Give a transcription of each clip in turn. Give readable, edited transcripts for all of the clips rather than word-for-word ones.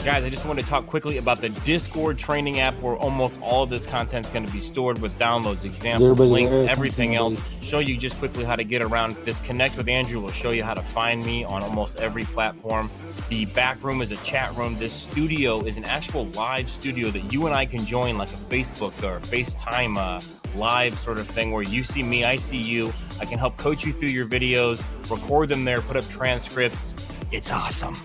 Guys, I just want to talk quickly about the Discord training app where almost all of this content is going to be stored with downloads, examples, links, everything else. Show you just quickly how to get around this. Connect with Andrew will show you how to find me on almost every platform. The back room is a chat room. This studio is an actual live studio that you and I can join, like a Facebook or FaceTime live sort of thing where you see me, I see you. I can help coach you through your videos, record them there, put up transcripts. It's awesome.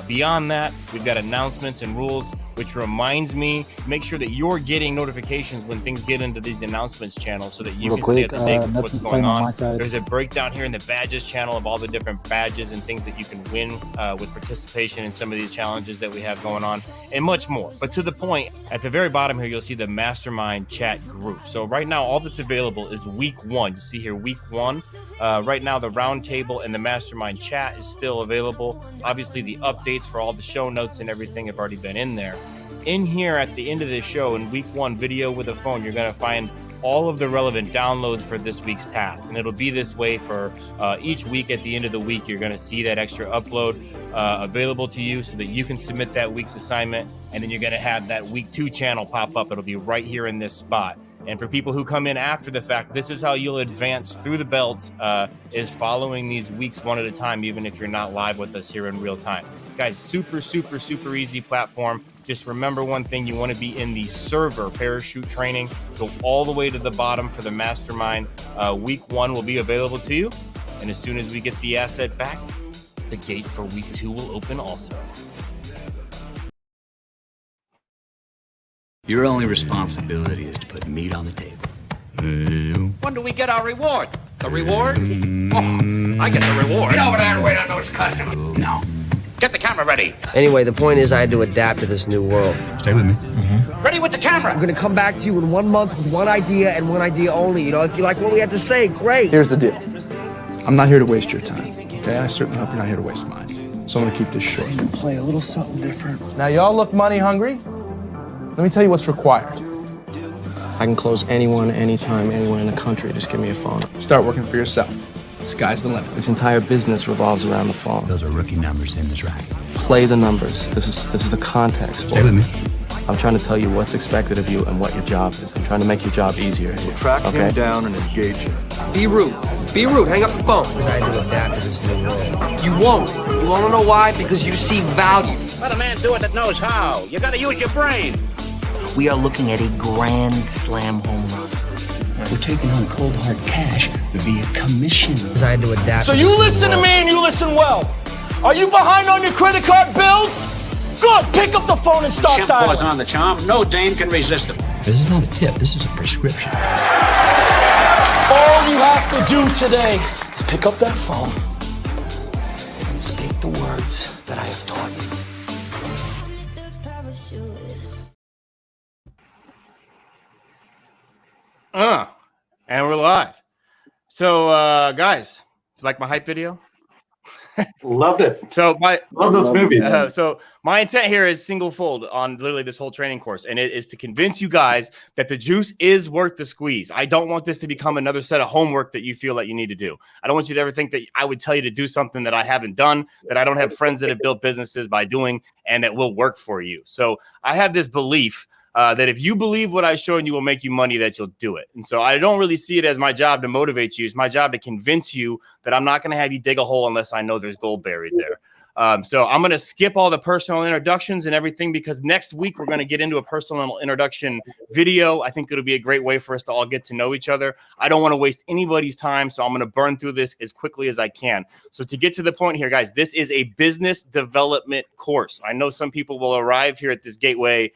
Beyond that, we've got announcements and rules, which reminds me, make sure that you're getting notifications when things get into these announcements channels so that you can stay at the date with what's going on. There's a breakdown here in the badges channel of all the different badges and things that you can win with participation in some of these challenges that we have going on and much more. But to the point, at the very bottom here, you'll see the mastermind chat group. So right now, all that's available is week 1. You see here, week 1. Right now, the roundtable and the mastermind chat is still available. Obviously, the updates for all the show notes and everything have already been in there. In here at the end of this show, in week 1 video with a phone, you're going to find all of the relevant downloads for this week's task. And it'll be this way for each week. At the end of the week, you're going to see that extra upload available to you so that you can submit that week's assignment. And then you're going to have that week 2 channel pop up. It'll be right here in this spot. And for people who come in after the fact, this is how you'll advance through the belts, is following these weeks one at a time, even if you're not live with us here in real time. Guys, super, super, super easy platform. Just remember one thing, you want to be in the server parachute training. Go all the way to the bottom for the mastermind. Week 1 will be available to you. And as soon as we get the asset back, the gate for week 2 will open also. Your only responsibility is to put meat on the table. When do we get our reward? The reward? Oh, I get the reward. Get over there and wait on those customers. No. Get the camera ready. Anyway, the point is I had to adapt to this new world. Stay with me. Ready with the camera. I'm gonna come back to you in 1 month with one idea and one idea only. You know, if you like what we had to say, great. Here's the deal. I'm not here to waste your time, okay? I certainly hope you're not here to waste mine. So I'm gonna keep this short. Play a little something different. Now, y'all look money hungry? Let me tell you what's required. I can close anyone, anytime, anywhere in the country. Just give me a phone. Start working for yourself. Sky's the limit. This entire business revolves around the phone. Those are rookie numbers in this racket. Play the numbers. This is a contact sport. Stay with me. I'm trying to tell you what's expected of you and what your job is. I'm trying to make your job easier. Track him down and engage him. Be rude. Be rude. Hang up the phone. Because I had to adapt to this new world. You won't. You want to know why? Because you see value. Let a man do it that knows how. You gotta use your brain. We are looking at a grand slam home run. We're taking home cold hard cash via commission. Because I had to adapt. So you listen to me and you listen well. Are you behind on your credit card bills? Good. Pick up the phone and start dialing. Chimp on the charm. No dame can resist him. This is not a tip. This is a prescription. All you have to do today is pick up that phone and speak the words that I have taught you. And we're live. So, guys, like my hype video? Loved it. So Love those movies. So my intent here is single fold on literally this whole training course, and it is to convince you guys that the juice is worth the squeeze. I don't want this to become another set of homework that you feel like you need to do. I don't want you to ever think that I would tell you to do something that I haven't done, that I don't have friends that have built businesses by doing, and that will work for you. So I have this belief that if you believe what I showed you will make you money, that you'll do it. And so I don't really see it as my job to motivate you. It's my job to convince you that I'm not going to have you dig a hole unless I know there's gold buried there. So I'm going to skip all the personal introductions and everything because next week we're going to get into a personal introduction video. I think it'll be a great way for us to all get to know each other. I don't want to waste anybody's time, so I'm going to burn through this as quickly as I can. So to get to the point here, guys, this is a business development course. I know some people will arrive here at this gateway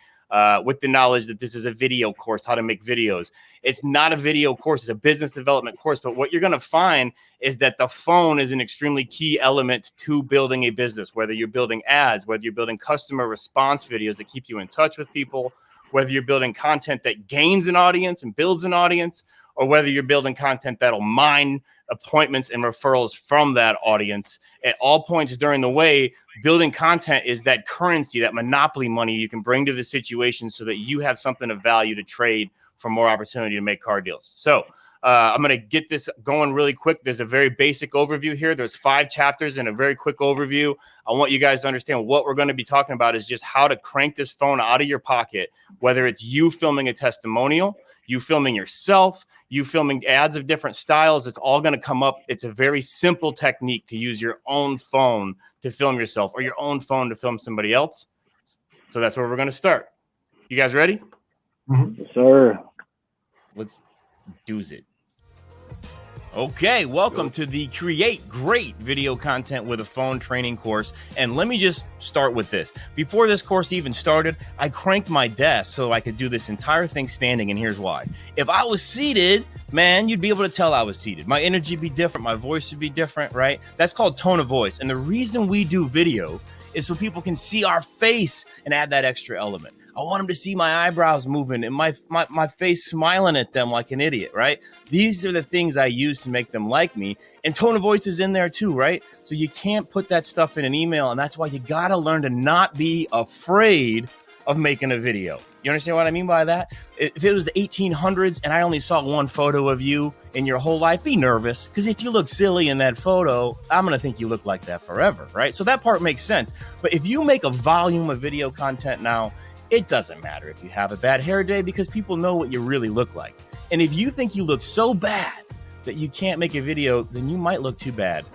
with the knowledge that this is a video course, how to make videos. It's not a video course, it's a business development course. But what you're going to find is that the phone is an extremely key element to building a business, whether you're building ads, whether you're building customer response videos that keep you in touch with people, whether you're building content that gains an audience and builds an audience, or whether you're building content that'll mine appointments and referrals from that audience. At all points during the way, building content is that currency, that monopoly money you can bring to the situation so that you have something of value to trade for more opportunity to make car deals. So I'm going to get this going really quick. There's a very basic overview here. There's 5 chapters and a very quick overview. I want you guys to understand what we're going to be talking about is just how to crank this phone out of your pocket, whether it's you filming a testimonial, you filming yourself, you filming ads of different styles. It's all going to come up. It's a very simple technique to use your own phone to film yourself or your own phone to film somebody else. So that's where we're going to start. You guys ready? Mm-hmm. Yes, sir. Let's do it. Okay, welcome to the Create Great Video Content with a Phone training course. And let me just start with this. Before this course even started, I cranked my desk so I could do this entire thing standing, and here's why. If I was seated, man, you'd be able to tell I was seated. My energy would be different, my voice would be different, right? That's called tone of voice. And the reason we do video is so people can see our face and add that extra element. I want them to see my eyebrows moving and my face smiling at them like an idiot, right? These are the things I use to make them like me. And tone of voice is in there too, right? So you can't put that stuff in an email. And that's why you got to learn to not be afraid of making a video. You understand what I mean by that? If it was the 1800s and I only saw one photo of you in your whole life, be nervous. Because if you look silly in that photo, I'm going to think you look like that forever, right? So that part makes sense. But if you make a volume of video content now, it doesn't matter if you have a bad hair day because people know what you really look like. And if you think you look so bad that you can't make a video, then you might look too bad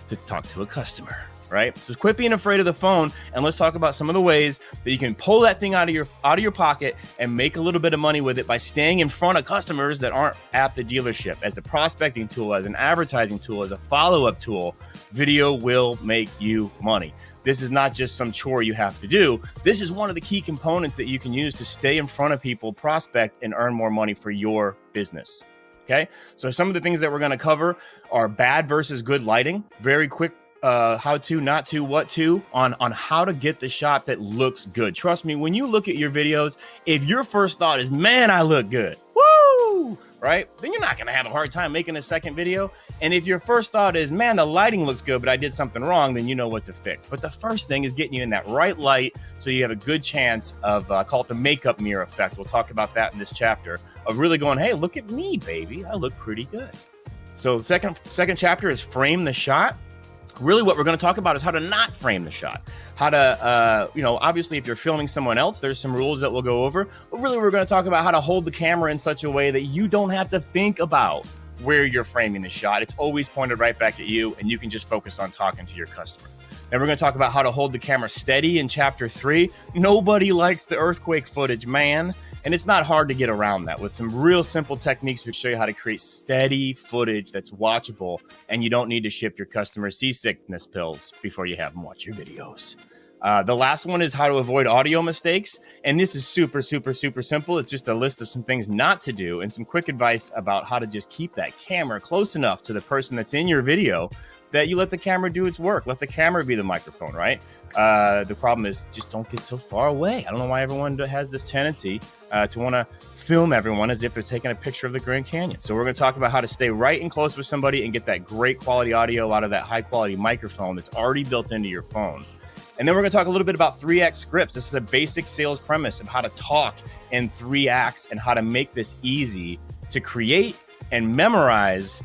to talk to a customer, right? So quit being afraid of the phone, and let's talk about some of the ways that you can pull that thing out of your pocket and make a little bit of money with it by staying in front of customers that aren't at the dealership. As a prospecting tool, as an advertising tool, as a follow-up tool, video will make you money. This is not just some chore you have to do. This is one of the key components that you can use to stay in front of people, prospect, and earn more money for your business. Okay, so some of the things that we're going to cover are bad versus good lighting. Very quick how to, not to, what to on how to get the shot that looks good. Trust me, when you look at your videos, if your first thought is, man, I look good, woo, right? Then you're not going to have a hard time making a second video. And if your first thought is, man, the lighting looks good, but I did something wrong, then you know what to fix. But the first thing is getting you in that right light so you have a good chance of, call it the makeup mirror effect. We'll talk about that in this chapter of really going, hey, look at me, baby. I look pretty good. So second chapter is frame the shot. Really what we're going to talk about is how to not frame the shot. How to, obviously if you're filming someone else, there's some rules that we'll go over. But really we're going to talk about how to hold the camera in such a way that you don't have to think about where you're framing the shot. It's always pointed right back at you, and you can just focus on talking to your customer. Then we're going to talk about how to hold the camera steady in chapter 3. Nobody likes the earthquake footage, man. And it's not hard to get around that with some real simple techniques. We show you how to create steady footage that's watchable, and you don't need to ship your customers seasickness pills before you have them watch your videos. The last one is how to avoid audio mistakes. And this is super, super, super simple. It's just a list of some things not to do and some quick advice about how to just keep that camera close enough to the person that's in your video that you let the camera do its work. Let the camera be the microphone, right? The problem is just don't get so far away. I don't know why everyone has this tendency to want to film everyone as if they're taking a picture of the Grand Canyon. So we're going to talk about how to stay right and close with somebody and get that great quality audio out of that high quality microphone that's already built into your phone. And then we're going to talk a little bit about 3-act scripts. This is a basic sales premise of how to talk in 3 acts and how to make this easy to create and memorize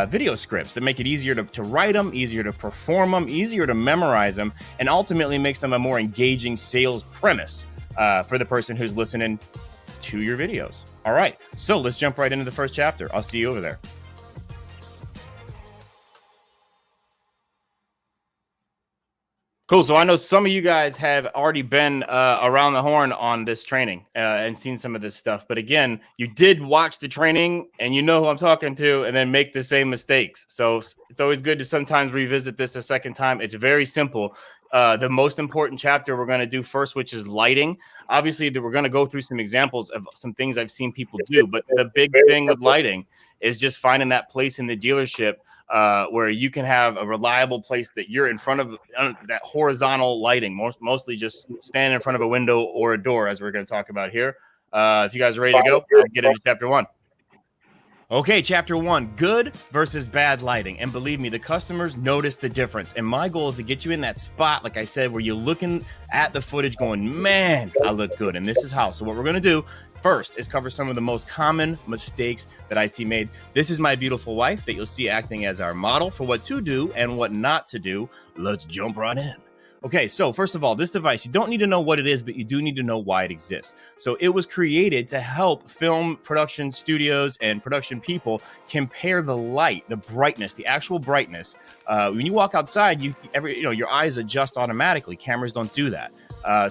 video scripts that make it easier to write them, easier to perform them, easier to memorize them, and ultimately makes them a more engaging sales premise for the person who's listening to your videos. All right, so let's jump right into the first chapter. I'll see you over there. Cool. So I know some of you guys have already been around the horn on this training and seen some of this stuff. But again, you did watch the training and you know who I'm talking to and then make the same mistakes. So it's always good to sometimes revisit this a second time. It's very simple. The most important chapter we're going to do first, which is lighting. Obviously, we're going to go through some examples of some things I've seen people do. But the big thing with lighting is just finding that place in the dealership where you can have a reliable place that you're in front of that horizontal lighting, mostly just stand in front of a window or a door, as we're going to talk about here. If you guys are ready to go, I'll get into chapter 1. Okay, chapter 1, good versus bad lighting. And believe me, the customers notice the difference. And my goal is to get you in that spot, like I said, where you're looking at the footage going, man, I look good. And this is how. So what we're going to do first is cover some of the most common mistakes that I see made. This is my beautiful wife that you'll see acting as our model for what to do and what not to do. Let's jump right in. Okay, so first of all, this device, you don't need to know what it is, but you do need to know why it exists. So it was created to help film production studios and production people compare the light, the brightness, the actual brightness. When you walk outside, your eyes adjust automatically. Cameras don't do that.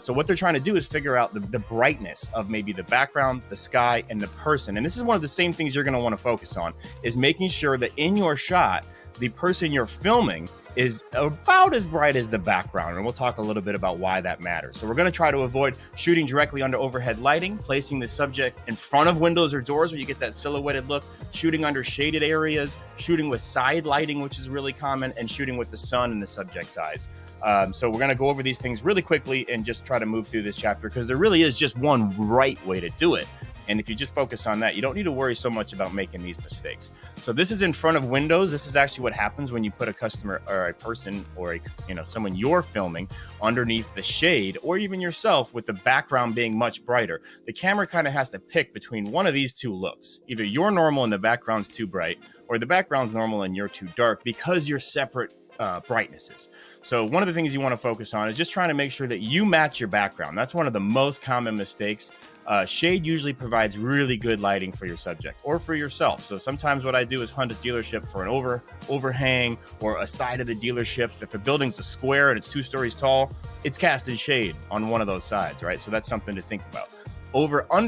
So what they're trying to do is figure out the brightness of maybe the background, the sky, and the person. And this is one of the same things you're going to want to focus on, is making sure that in your shot, the person you're filming is about as bright as the background. And we'll talk a little bit about why that matters. So we're going to try to avoid shooting directly under overhead lighting, placing the subject in front of windows or doors where you get that silhouetted look, shooting under shaded areas, shooting with side lighting, which is really common, and shooting with the sun in the subject's eyes. So we're going to go over these things really quickly and just try to move through this chapter, because there really is just one right way to do it. And if you just focus on that, you don't need to worry so much about making these mistakes. So this is in front of windows. This is actually what happens when you put a customer or a person or someone you're filming underneath the shade, or even yourself, with the background being much brighter. The camera kind of has to pick between one of these two looks. Either you're normal and the background's too bright, or the background's normal and you're too dark, because you're separate brightnesses. So one of the things you want to focus on is just trying to make sure that you match your background. That's one of the most common mistakes. Shade usually provides really good lighting for your subject or for yourself. So sometimes what I do is hunt a dealership for an overhang or a side of the dealership. If a building's a square and it's 2 stories tall, it's cast in shade on one of those sides, right? So that's something to think about. Under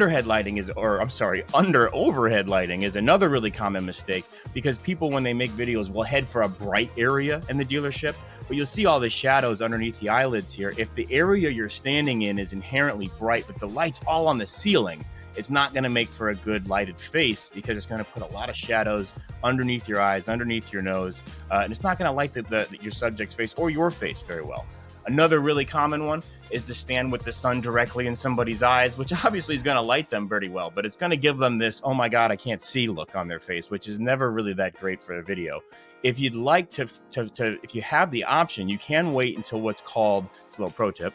overhead lighting is another really common mistake, because people, when they make videos, will head for a bright area in the dealership, but you'll see all the shadows underneath the eyelids here. If the area you're standing in is inherently bright, but the light's all on the ceiling, it's not going to make for a good lighted face, because it's going to put a lot of shadows underneath your eyes, underneath your nose, and it's not going to light your subject's face or your face very well. Another really common one is to stand with the sun directly in somebody's eyes, which obviously is going to light them pretty well, but it's going to give them this, oh my God, I can't see look on their face, which is never really that great for a video. If you'd like to if you have the option, you can wait until what's called, it's a little pro tip,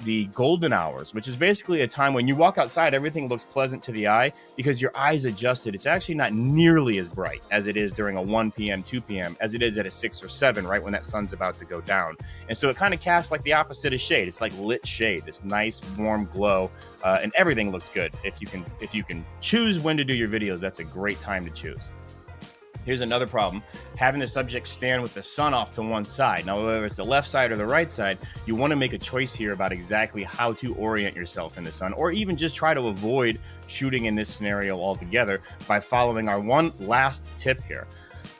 the golden hours, which is basically a time when you walk outside, everything looks pleasant to the eye because your eyes adjusted. It's actually not nearly as bright as it is during a 1 p.m., 2 p.m., as it is at a 6 or 7, right when that sun's about to go down. And so it kind of casts like the opposite of shade. It's like lit shade, this nice warm glow, and everything looks good. If you can choose when to do your videos, that's a great time to choose. Here's another problem: having the subject stand with the sun off to one side. Now, whether it's the left side or the right side, you want to make a choice here about exactly how to orient yourself in the sun, or even just try to avoid shooting in this scenario altogether by following our one last tip here.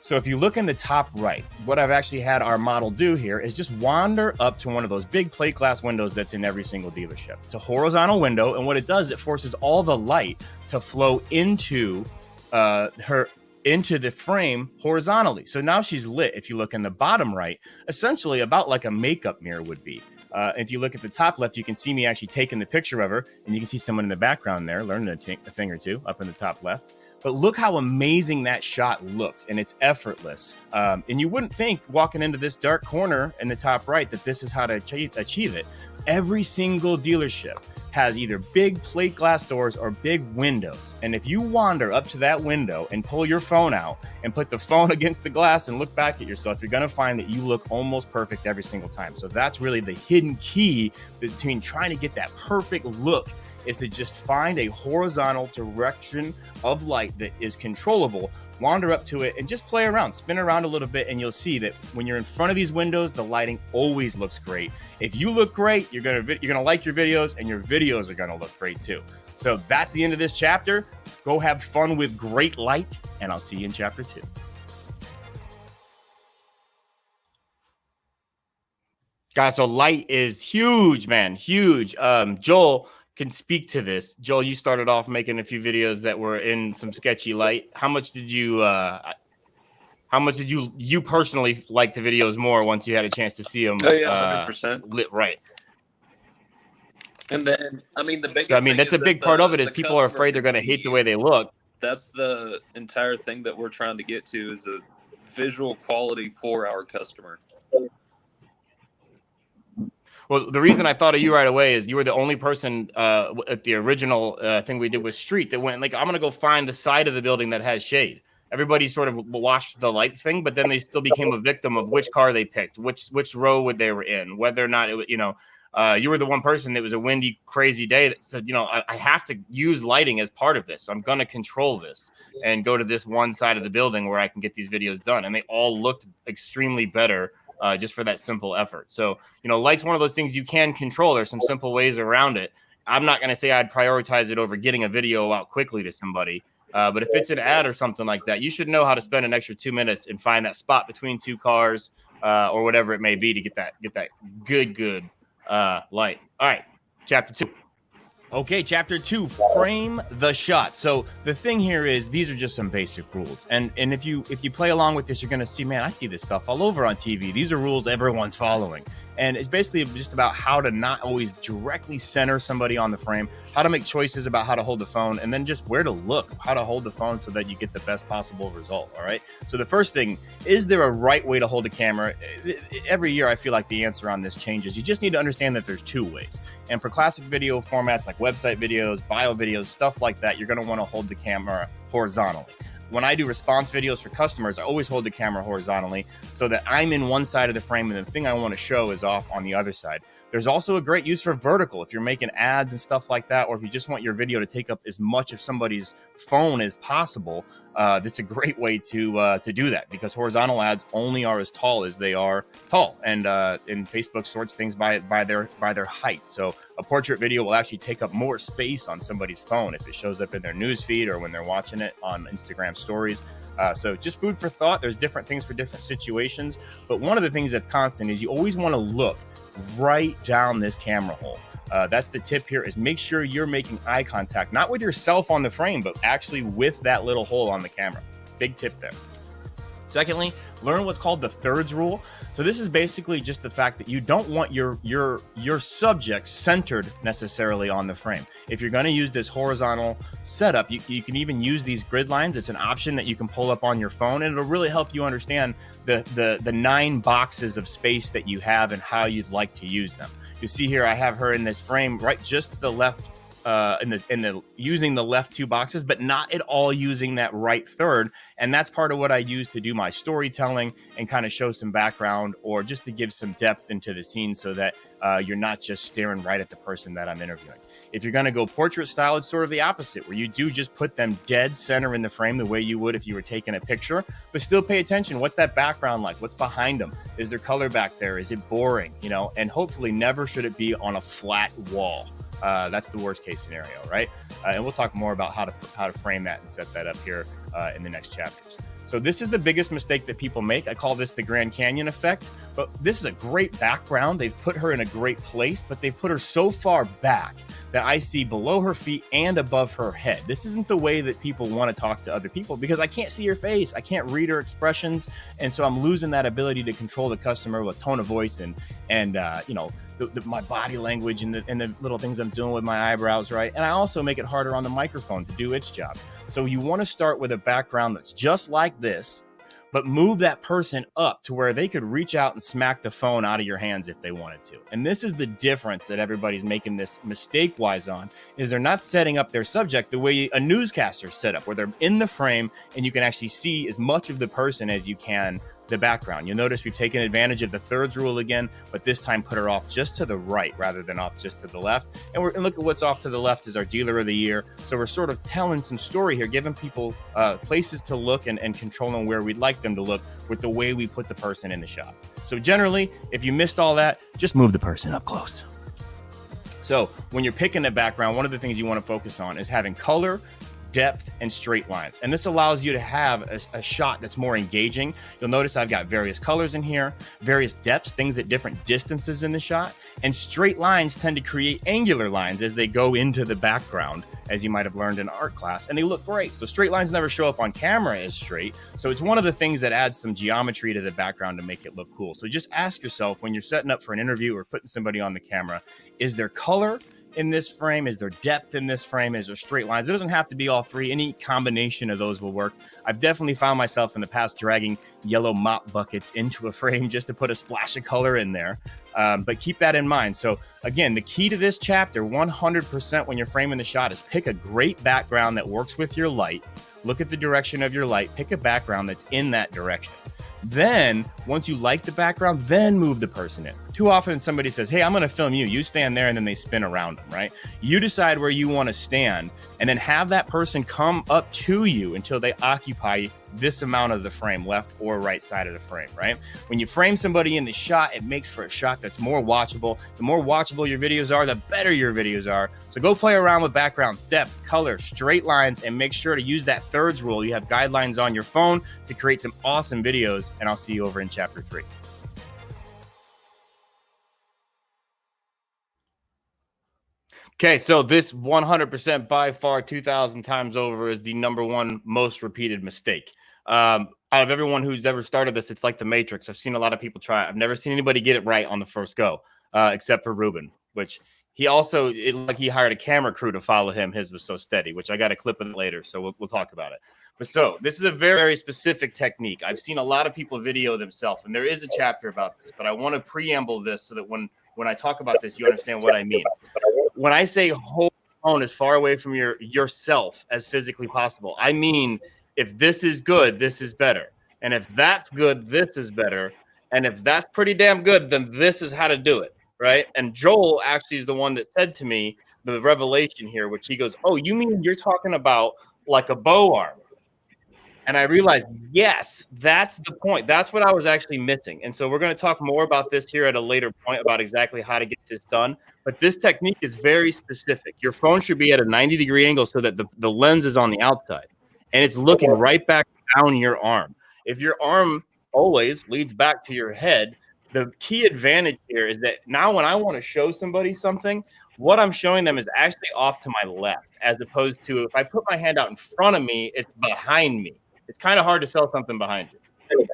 So if you look in the top right, what I've actually had our model do here is just wander up to one of those big plate glass windows that's in every single dealership. It's a horizontal window, and what it does, it forces all the light to flow into the frame horizontally. So now she's lit, if you look in the bottom right, essentially about like a makeup mirror would be. If you look at the top left, you can see me actually taking the picture of her, and you can see someone in the background there learning a thing or two up in the top left. But look how amazing that shot looks, and it's effortless. And you wouldn't think, walking into this dark corner in the top right, that this is how to achieve it. Every single dealership has either big plate glass doors or big windows. And if you wander up to that window and pull your phone out and put the phone against the glass and look back at yourself, you're going to find that you look almost perfect every single time. So that's really the hidden key between trying to get that perfect look, is to just find a horizontal direction of light that is controllable, wander up to it, and just play around, spin around a little bit, and you'll see that when you're in front of these windows, the lighting always looks great. If you look great, you're gonna like your videos, and your videos are gonna look great too. So that's the end of this chapter. Go have fun with great light, and I'll see you in chapter 2. Guys, so light is huge, man, huge. Joel can speak to this. Joel, you started off making a few videos that were in some sketchy light. How much did you personally like the videos more once you had a chance to see them 100%. lit right? And then, I mean, the biggest that's a big part of it is people are afraid they're going to hate the way they look. That's the entire thing that we're trying to get to, is a visual quality for our customer. Well, the reason I thought of you right away is you were the only person at the original thing we did with Street that went like, I'm going to go find the side of the building that has shade. Everybody sort of watched the light thing, but then they still became a victim of which car they picked, which row would they were in, whether or not it was, you were the one person that was a windy, crazy day that said, I have to use lighting as part of this. So I'm going to control this and go to this one side of the building where I can get these videos done. And they all looked extremely better just for that simple effort. So, light's one of those things you can control. There's some simple ways around it. I'm not going to say I'd prioritize it over getting a video out quickly to somebody. But if it's an ad or something like that, you should know how to spend an extra 2 minutes and find that spot between two cars or whatever it may be to get that good light. All right, chapter 2. Okay, chapter 2, frame the shot. So the thing here is these are just some basic rules. And if you play along with this, you're going to see, man, I see this stuff all over on TV. These are rules everyone's following. And it's basically just about how to not always directly center somebody on the frame, how to make choices about how to hold the phone, and then just where to look, how to hold the phone so that you get the best possible result, all right? So the first thing, is there a right way to hold a camera? Every year I feel like the answer on this changes. You just need to understand that there's 2 ways. And for classic video formats like website videos, bio videos, stuff like that, you're going to want to hold the camera horizontally. When I do response videos for customers, I always hold the camera horizontally so that I'm in one side of the frame and the thing I want to show is off on the other side. There's also a great use for vertical if you're making ads and stuff like that, or if you just want your video to take up as much of somebody's phone as possible. That's a great way to do that, because horizontal ads only are as tall as they are tall, and Facebook sorts things by their height. So a portrait video will actually take up more space on somebody's phone if it shows up in their news feed or when they're watching it on Instagram stories. So just food for thought. There's different things for different situations, but one of the things that's constant is you always want to look right down this camera hole. That's the tip here, is make sure you're making eye contact, not with yourself on the frame, but actually with that little hole on the camera. Big tip there. Secondly, learn what's called the thirds rule. So this is basically just the fact that you don't want your subject centered necessarily on the frame. If you're going to use this horizontal setup, you can even use these grid lines. It's an option that you can pull up on your phone, and it'll really help you understand the 9 boxes of space that you have and how you'd like to use them. You see here, I have her in this frame right just to the left, using the left 2 boxes, but not at all using that right third. And that's part of what I use to do my storytelling and kind of show some background, or just to give some depth into the scene so that you're not just staring right at the person that I'm interviewing. If you're going to go portrait style, it's sort of the opposite, where you do just put them dead center in the frame the way you would if you were taking a picture, but still pay attention. What's that background like? What's behind them? Is there color back there? Is it boring? And hopefully never should it be on a flat wall. That's the worst case scenario, right? And we'll talk more about how to frame that and set that up here in the next chapters. So this is the biggest mistake that people make. I call this the Grand Canyon effect, but this is a great background. They've put her in a great place, but they've put her so far back that I see below her feet and above her head. This isn't the way that people want to talk to other people, because I can't see her face. I can't read her expressions. And so I'm losing that ability to control the customer with tone of voice and my body language and the little things I'm doing with my eyebrows, right? And I also make it harder on the microphone to do its job. So you want to start with a background that's just like this, but move that person up to where they could reach out and smack the phone out of your hands if they wanted to. And this is the difference that everybody's making this mistake-wise on, is they're not setting up their subject the way a newscaster's set up, where they're in the frame and you can actually see as much of the person as you can the background. You'll notice we've taken advantage of the thirds rule again, but this time put her off just to the right rather than off just to the left. And look at what's off to the left is our dealer of the year. So we're sort of telling some story here, giving people places to look and controlling where we'd like them to look with the way we put the person in the shot. So generally, if you missed all that, just move the person up close. So when you're picking a background, one of the things you want to focus on is having color, depth, and straight lines. And this allows you to have a shot that's more engaging. You'll notice I've got various colors in here, various depths, things at different distances in the shot, and straight lines tend to create angular lines as they go into the background, as you might have learned in art class, and they look great. So straight lines never show up on camera as straight. So it's one of the things that adds some geometry to the background to make it look cool. So just ask yourself when you're setting up for an interview or putting somebody on the camera, is there color in this frame? Is there depth in this frame? Is there straight lines? It doesn't have to be all three. Any combination of those will work. I've definitely found myself in the past dragging yellow mop buckets into a frame just to put a splash of color in there. But keep that in mind. So again, the key to this chapter, 100% when you're framing the shot, is pick a great background that works with your light. Look at the direction of your light. Pick a background that's in that direction. Then, once you like the background, then move the person in. Too often somebody says, hey, I'm going to film you. You stand there, and then they spin around them, right? You decide where you want to stand, and then have that person come up to you until they occupy this amount of the frame, left or right side of the frame, right? When you frame somebody in the shot, it makes for a shot that's more watchable. The more watchable your videos are, the better your videos are. So go play around with backgrounds, depth, color, straight lines, and make sure to use that thirds rule. You have guidelines on your phone to create some awesome videos, and I'll see you over in chapter 3. Okay, so this 100% by far 2,000 times over is the #1 most repeated mistake. Out of everyone who's ever started this, it's like the Matrix. I've seen a lot of people try it. I've never seen anybody get it right on the first go, except for Ruben, which he also, like he hired a camera crew to follow him. His was so steady, which I got a clip of it later, so we'll talk about it. But so this is a very, very specific technique. I've seen a lot of people video themselves, and there is a chapter about this, but I want to preamble this so that when I talk about this, you understand what I mean. When I say hold the phone as far away from yourself as physically possible, I mean, if this is good, this is better. And if that's good, this is better. And if that's pretty damn good, then this is how to do it, right? And Joel actually is the one that said to me the revelation here, which he goes, oh, you mean you're talking about like a bow arm? And I realized, yes, that's the point. That's what I was actually missing. And so we're going to talk more about this here at a later point about exactly how to get this done. But this technique is very specific. Your phone should be at a 90-degree angle so that the lens is on the outside. And it's looking right back down your arm. If your arm always leads back to your head, the key advantage here is that now when I want to show somebody something, what I'm showing them is actually off to my left, as opposed to if I put my hand out in front of me, it's behind me. It's kind of hard to sell something behind you. If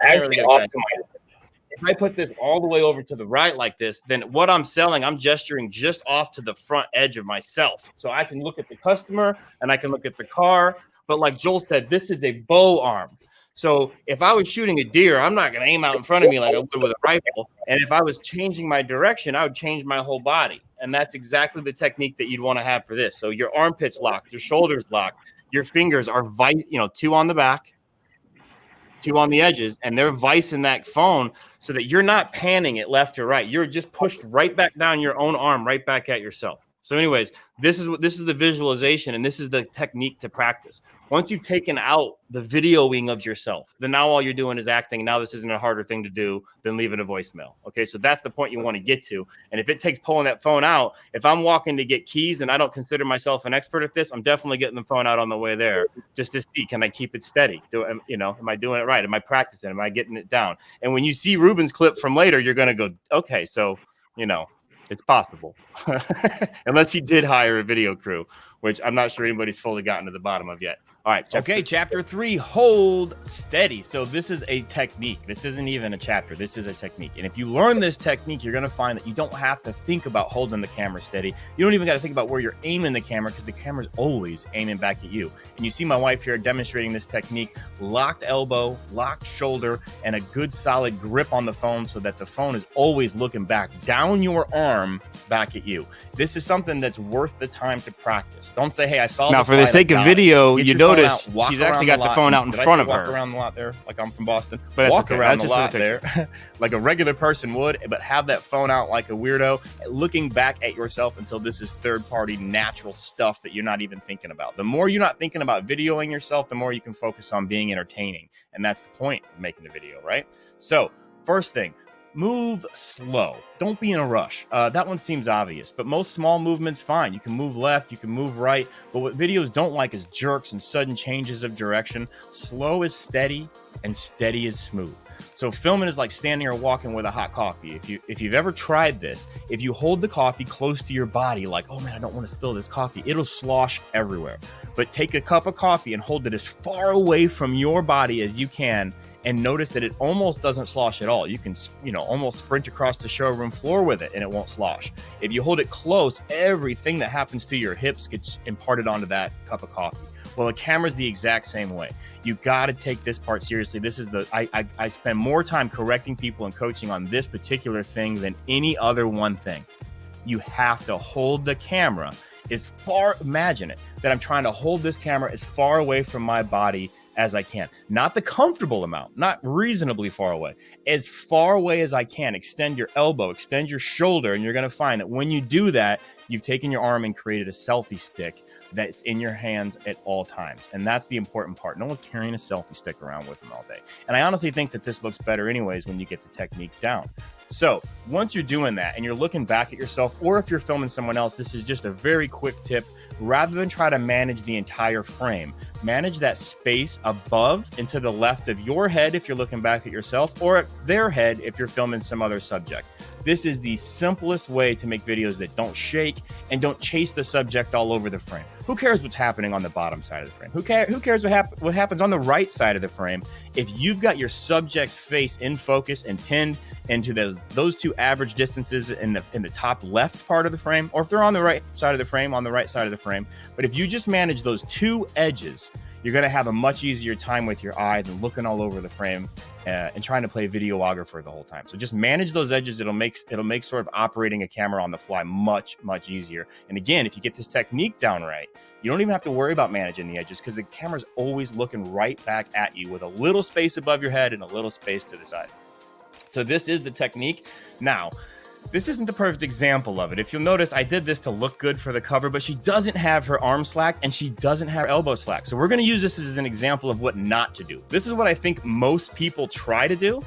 I put this all the way over to the right like this, then what I'm selling, I'm gesturing just off to the front edge of myself. So I can look at the customer and I can look at the car. But like Joel said, this is a bow arm. So if I was shooting a deer, I'm not going to aim out in front of me like I would with a rifle. And if I was changing my direction, I would change my whole body. And that's exactly the technique that you'd want to have for this. So your armpits locked, your shoulders locked, your fingers are two on the back, 2 on the edges, and they're vicing that phone so that you're not panning it left or right. You're just pushed right back down your own arm, right back at yourself. So anyways, this is the visualization, and this is the technique to practice. Once you've taken out the videoing of yourself, then now all you're doing is acting. Now this isn't a harder thing to do than leaving a voicemail. Okay, so that's the point you want to get to. And if it takes pulling that phone out, if I'm walking to get keys and I don't consider myself an expert at this, I'm definitely getting the phone out on the way there just to see, can I keep it steady? Am I doing it right? Am I practicing? Am I getting it down? And when you see Ruben's clip from later, you're going to go, okay, so, it's possible. Unless he did hire a video crew, which I'm not sure anybody's fully gotten to the bottom of yet. All right. Chapter 3, hold steady. So this is a technique. This isn't even a chapter. This is a technique. And if you learn this technique, you're going to find that you don't have to think about holding the camera steady. You don't even got to think about where you're aiming the camera because the camera's always aiming back at you. And you see my wife here demonstrating this technique, locked elbow, locked shoulder, and a good solid grip on the phone so that the phone is always looking back down your arm back at you. This is something that's worth the time to practice. Don't say, hey, I saw now, this. For the sake of video, you notice out, she's actually got the phone out in front of her. Walk around the lot there, like I'm from Boston. But walk around the lot the there, like a regular person would, but have that phone out like a weirdo, looking back at yourself until this is third-party natural stuff that you're not even thinking about. The more you're not thinking about videoing yourself, the more you can focus on being entertaining, and that's the point of making the video, right? So, first thing. Move slow. Don't be in a rush. That one seems obvious, but most small movements, fine. You can move left, you can move right, but what videos don't like is jerks and sudden changes of direction. Slow is steady, and steady is smooth. So filming is like standing or walking with a hot coffee. If you've ever tried this, if you hold the coffee close to your body, like, oh man, I don't want to spill this coffee, it'll slosh everywhere. But take a cup of coffee and hold it as far away from your body as you can, and notice that it almost doesn't slosh at all. You can, almost sprint across the showroom floor with it and it won't slosh. If you hold it close, everything that happens to your hips gets imparted onto that cup of coffee. Well, a camera's the exact same way. You got to take this part seriously. This is I spend more time correcting people and coaching on this particular thing than any other one thing. You have to hold the camera imagine it, that I'm trying to hold this camera as far away from my body as I can. Not the comfortable amount, not reasonably far away. As far away as I can. Extend your elbow, extend your shoulder, and you're going to find that when you do that, you've taken your arm and created a selfie stick that's in your hands at all times. And that's the important part. No one's carrying a selfie stick around with them all day. And I honestly think that this looks better anyways when you get the technique down. So once you're doing that and you're looking back at yourself, or if you're filming someone else, this is just a very quick tip. Rather than try to manage the entire frame, manage that space above and to the left of your head if you're looking back at yourself, or at their head if you're filming some other subject. This is the simplest way to make videos that don't shake and don't chase the subject all over the frame. Who cares what's happening on the bottom side of the frame? Who cares what happens on the right side of the frame? If you've got your subject's face in focus and pinned into those two average distances in the top left part of the frame, or if they're on the right side of the frame, on the right side of the frame. But if you just manage those two edges, you're going to have a much easier time with your eye than looking all over the frame and trying to play videographer the whole time. So just manage those edges. It'll make sort of operating a camera on the fly much, much easier. And again, if you get this technique down right, you don't even have to worry about managing the edges because the camera's always looking right back at you with a little space above your head and a little space to the side. So this is the technique. Now, this isn't the perfect example of it. If you'll notice, I did this to look good for the cover, but she doesn't have her arm slack and she doesn't have her elbow slack. So we're going to use this as an example of what not to do. This is what I think most people try to do,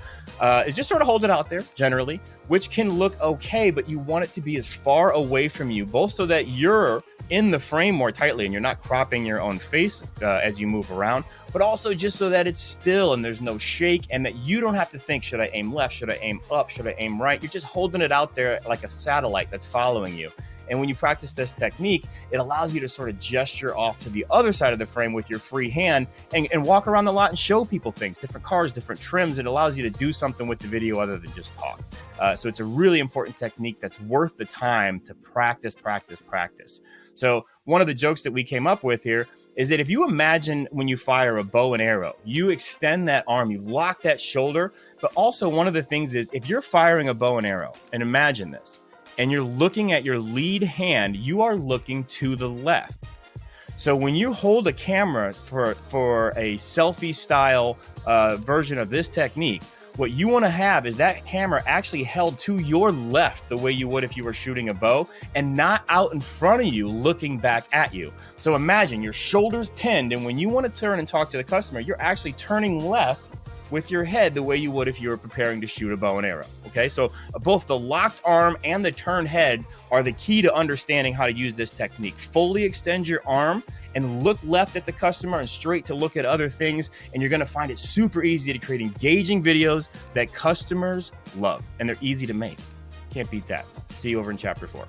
is just sort of hold it out there generally, which can look okay, but you want it to be as far away from you, both so that you're in the frame more tightly and you're not cropping your own face as you move around, but also just so that it's still and there's no shake and that you don't have to think, should I aim left? Should I aim up? Should I aim right? You're just holding it out there like a satellite that's following you. And when you practice this technique, it allows you to sort of gesture off to the other side of the frame with your free hand and walk around the lot and show people things, different cars, different trims. It allows you to do something with the video other than just talk. So it's a really important technique that's worth the time to practice. So one of the jokes that we came up with here is that if you imagine when you fire a bow and arrow, you extend that arm, you lock that shoulder. But also one of the things is if you're firing a bow and arrow, and imagine this, and you're looking at your lead hand, you are looking to the left. So when you hold a camera for a selfie style version of this technique, what you want to have is that camera actually held to your left the way you would if you were shooting a bow and not out in front of you looking back at you. So imagine your shoulders pinned, and when you want to turn and talk to the customer, you're actually turning left with your head the way you would if you were preparing to shoot a bow and arrow. Okay, so both the locked arm and the turned head are the key to understanding how to use this technique. Fully extend your arm and look left at the customer and straight to look at other things, and you're going to find it super easy to create engaging videos that customers love, and they're easy to make. Can't beat that. See you over in chapter 4.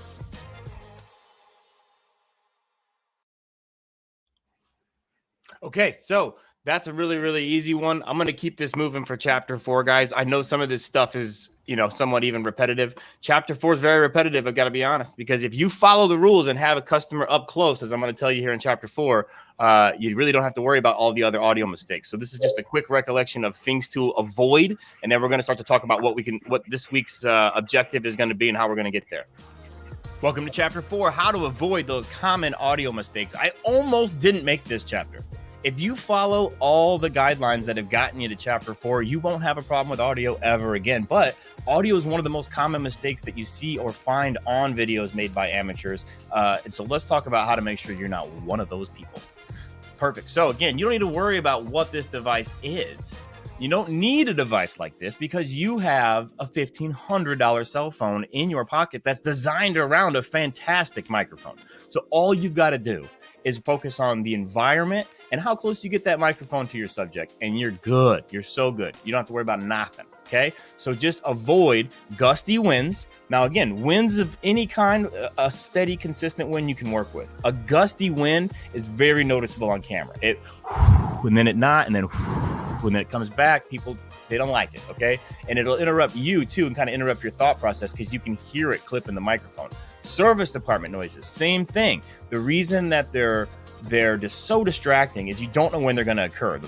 Okay, so that's a really, really easy one. I'm going to keep this moving for chapter 4, guys. I know some of this stuff is, somewhat even repetitive. Chapter 4 is very repetitive, I've got to be honest, because if you follow the rules and have a customer up close, as I'm going to tell you here in chapter 4, you really don't have to worry about all the other audio mistakes. So this is just a quick recollection of things to avoid, and then we're going to start to talk about what this week's objective is going to be and how we're going to get there. Welcome to chapter 4, how to avoid those common audio mistakes. I almost didn't make this chapter. If you follow all the guidelines that have gotten you to chapter 4, you won't have a problem with audio ever again. But audio is one of the most common mistakes that you see or find on videos made by amateurs. And so let's talk about how to make sure you're not one of those people. Perfect. So again, you don't need to worry about what this device is. You don't need a device like this because you have a $1,500 cell phone in your pocket that's designed around a fantastic microphone. So all you've got to do is focus on the environment and how close you get that microphone to your subject, and you're good. You're so good. You don't have to worry about nothing, okay? So just avoid gusty winds. Now, again, winds of any kind, a steady, consistent wind you can work with. A gusty wind is very noticeable on camera. And then it not, and then when it comes back, people, they don't like it, okay? And it'll interrupt you too and kind of interrupt your thought process because you can hear it clip in the microphone. Service department noises, same thing. The reason that they're just so distracting is you don't know when they're going to occur.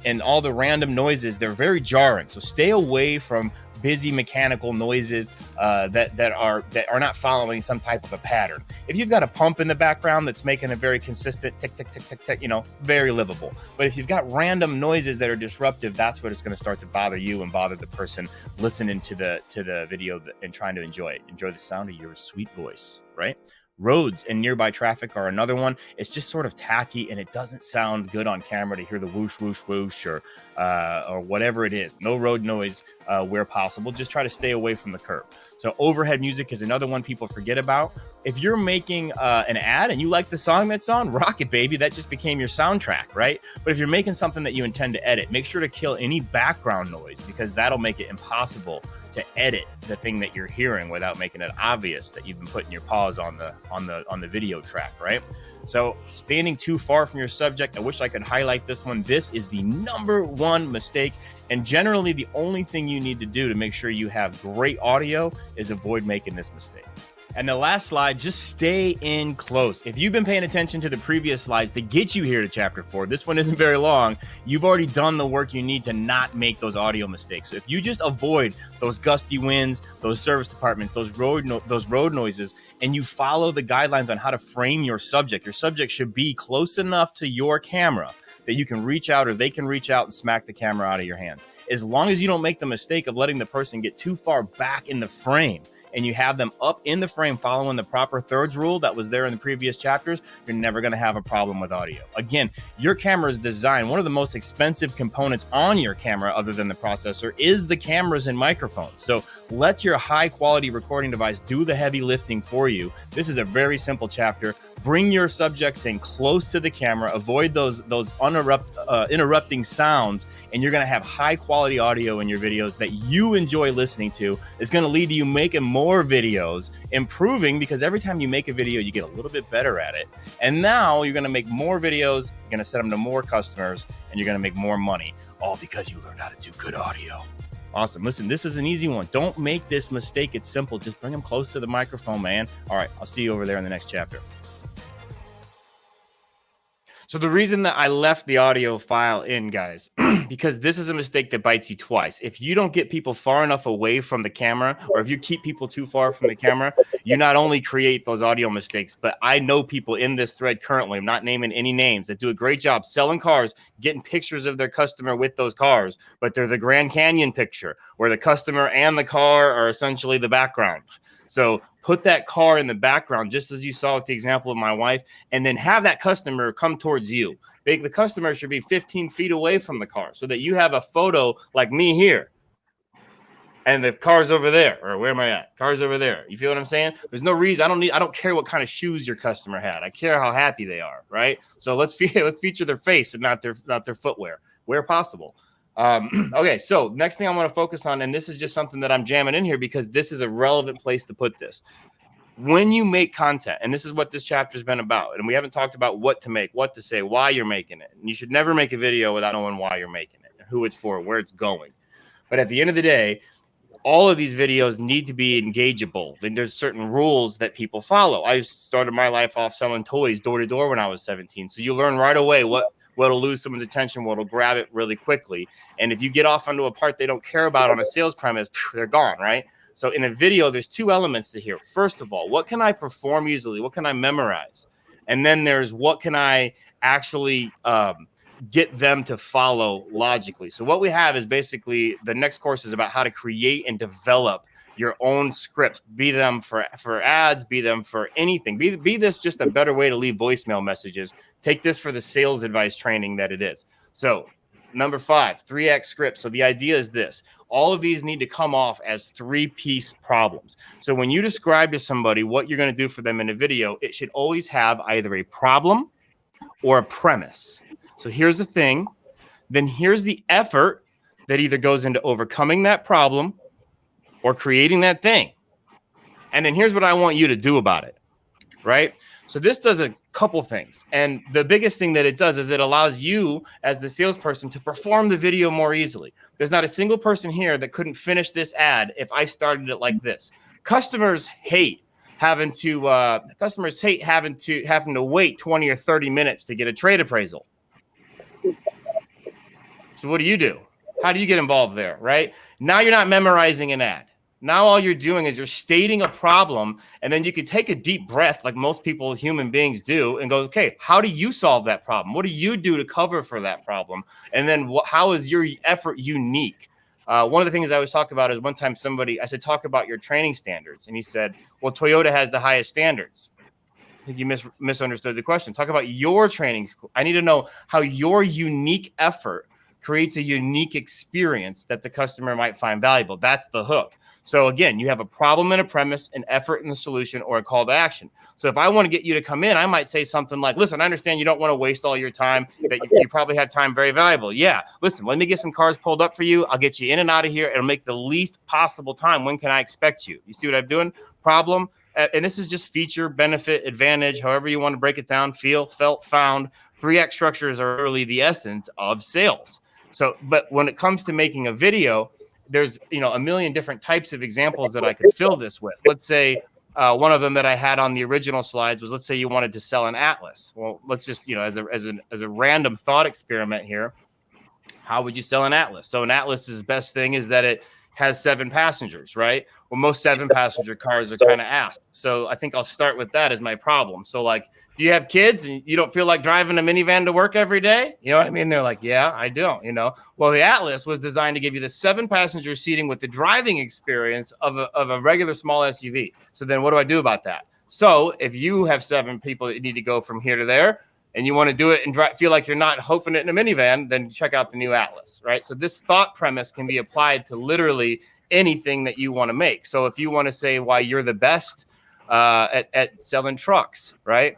And all the random noises, they're very jarring. So stay away from busy mechanical noises that are not following some type of a pattern. If you've got a pump in the background that's making a very consistent tick, tick, tick, tick, tick, you know, very livable. But if you've got random noises that are disruptive, that's what it's going to start to bother you and bother the person listening to the video and trying to enjoy the sound of your sweet voice, right? Roads and nearby traffic are another one. It's just sort of tacky and it doesn't sound good on camera to hear the whoosh, whoosh, whoosh or whatever it is. No road noise where possible. Just try to stay away from the curb. So overhead music is another one people forget about. If you're making an ad and you like the song that's on, rock it, baby. That just became your soundtrack, right? But if you're making something that you intend to edit, make sure to kill any background noise because that'll make it impossible to edit the thing that you're hearing without making it obvious that you've been putting your paws on the video track, right? So standing too far from your subject, I wish I could highlight this one. This is the #1 mistake, and generally the only thing you need to do to make sure you have great audio is avoid making this mistake. And the last slide, just stay in close. If you've been paying attention to the previous slides to get you here to chapter 4, this one isn't very long. You've already done the work you need to not make those audio mistakes. So if you just avoid those gusty winds, those service departments, those road noises, and you follow the guidelines on how to frame your subject should be close enough to your camera that you can reach out or they can reach out and smack the camera out of your hands. As long as you don't make the mistake of letting the person get too far back in the frame and you have them up in the frame following the proper thirds rule that was there in the previous chapters, you're never going to have a problem with audio. Again, your camera's design, one of the most expensive components on your camera other than the processor is the cameras and microphones. So let your high quality recording device do the heavy lifting for you. This is a very simple chapter. Bring your subjects in close to the camera, avoid those interrupting sounds, and you're going to have high quality audio in your videos that you enjoy listening to. It's going to lead to you making more videos, improving, because every time you make a video, you get a little bit better at it. And now you're going to make more videos, you're going to send them to more customers, and you're going to make more money, all because you learned how to do good audio. Awesome. Listen, this is an easy one. Don't make this mistake. It's simple. Just bring them close to the microphone, man. All right. I'll see you over there in the next chapter. So the reason that I left the audio file in, guys, because this is a mistake that bites you twice. If you don't get people far enough away from the camera, or if you keep people too far from the camera, you not only create those audio mistakes, but I know people in this thread currently, I'm not naming any names, that do a great job selling cars, getting pictures of their customer with those cars, but they're the Grand Canyon picture where the customer and the car are essentially the background. So put that car in the background, just as you saw with the example of my wife, and then have that customer come towards you. The customer should be 15 feet away from the car so that you have a photo like me here. And the car's over there, or where am I at? Car's over there. You feel what I'm saying? There's no reason. I don't care what kind of shoes your customer had. I care how happy they are, right? So let's feature their face and not their footwear where possible. Okay, so next thing I want to focus on, and this is just something that I'm jamming in here because this is a relevant place to put this. When you make content, and this is what this chapter's been about, and we haven't talked about what to make, what to say, why you're making it. And you should never make a video without knowing why you're making it, who it's for, where it's going. But at the end of the day, all of these videos need to be engageable. Then there's certain rules that people follow. I started my life off selling toys door to door when I was 17. So you learn right away what'll lose someone's attention, what'll grab it really quickly. And if you get off onto a part they don't care about on a sales premise, they're gone, right? So in a video, there's two elements to here. First of all, what can I perform easily? What can I memorize? And then there's what can I actually get them to follow logically. So what we have is basically the next course is about how to create and develop your own scripts, be them for ads, be them for anything. Be this just a better way to leave voicemail messages. Take this for the sales advice training that it is. So number 5, 3X scripts. So the idea is this. All of these need to come off as 3-piece problems. So when you describe to somebody what you're going to do for them in a video, it should always have either a problem or a premise. So here's the thing. Then here's the effort that either goes into overcoming that problem or creating that thing. And then here's what I want you to do about it, right? So this does a couple things. And the biggest thing that it does is it allows you as the salesperson to perform the video more easily. There's not a single person here that couldn't finish this ad if I started it like this. Customers hate having to wait 20 or 30 minutes to get a trade appraisal. So what do? How do you get involved there, right? Now you're not memorizing an ad. Now all you're doing is you're stating a problem, and then you can take a deep breath like most people, human beings do, and go, okay, how do you solve that problem? What do you do to cover for that problem? And then how is your effort unique? One of the things I always talk about is one time I said, talk about your training standards. And he said, well, Toyota has the highest standards. I think you misunderstood the question. Talk about your training. I need to know how your unique effort creates a unique experience that the customer might find valuable. That's the hook. So again, you have a problem and a premise, an effort and a solution, or a call to action. So if I want to get you to come in, I might say something like, listen, I understand you don't want to waste all your time, that you probably have time very valuable. Yeah, listen, let me get some cars pulled up for you. I'll get you in and out of here. It'll make the least possible time. When can I expect you? You see what I'm doing? Problem. And this is just feature, benefit, advantage, however you want to break it down, feel, felt, found. 3X structures are really the essence of sales. So, but when it comes to making a video, there's, a million different types of examples that I could fill this with. Let's say one of them that I had on the original slides was, let's say you wanted to sell an Atlas. Well, let's just, as a random thought experiment here, how would you sell an Atlas? So an Atlas's best thing is that it has 7 passengers, right? Well, most 7-passenger cars are kind of ass. So I think I'll start with that as my problem. So like, do you have kids and you don't feel like driving a minivan to work every day? You know what I mean? They're like, yeah, I don't, Well, the Atlas was designed to give you the 7-passenger seating with the driving experience of a regular small SUV. So then what do I do about that? So if you have 7 people that need to go from here to there, and you want to do it and feel like you're not hoofing it in a minivan, then check out the new Atlas, right? So this thought premise can be applied to literally anything that you want to make. So if you want to say why you're the best at selling trucks, right?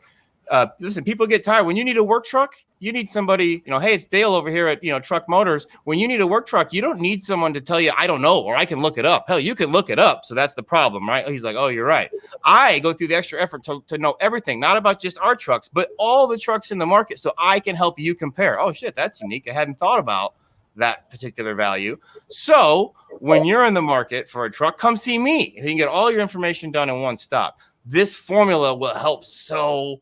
Listen, people get tired. When you need a work truck, you need somebody, hey, it's Dale over here at, Truck Motors. When you need a work truck, you don't need someone to tell you, I don't know, or I can look it up. Hell, you can look it up. So that's the problem, right? He's like, oh, you're right. I go through the extra effort to know everything, not about just our trucks, but all the trucks in the market. So I can help you compare. Oh, shit, that's unique. I hadn't thought about that particular value. So when you're in the market for a truck, come see me. You can get all your information done in one stop. This formula will help so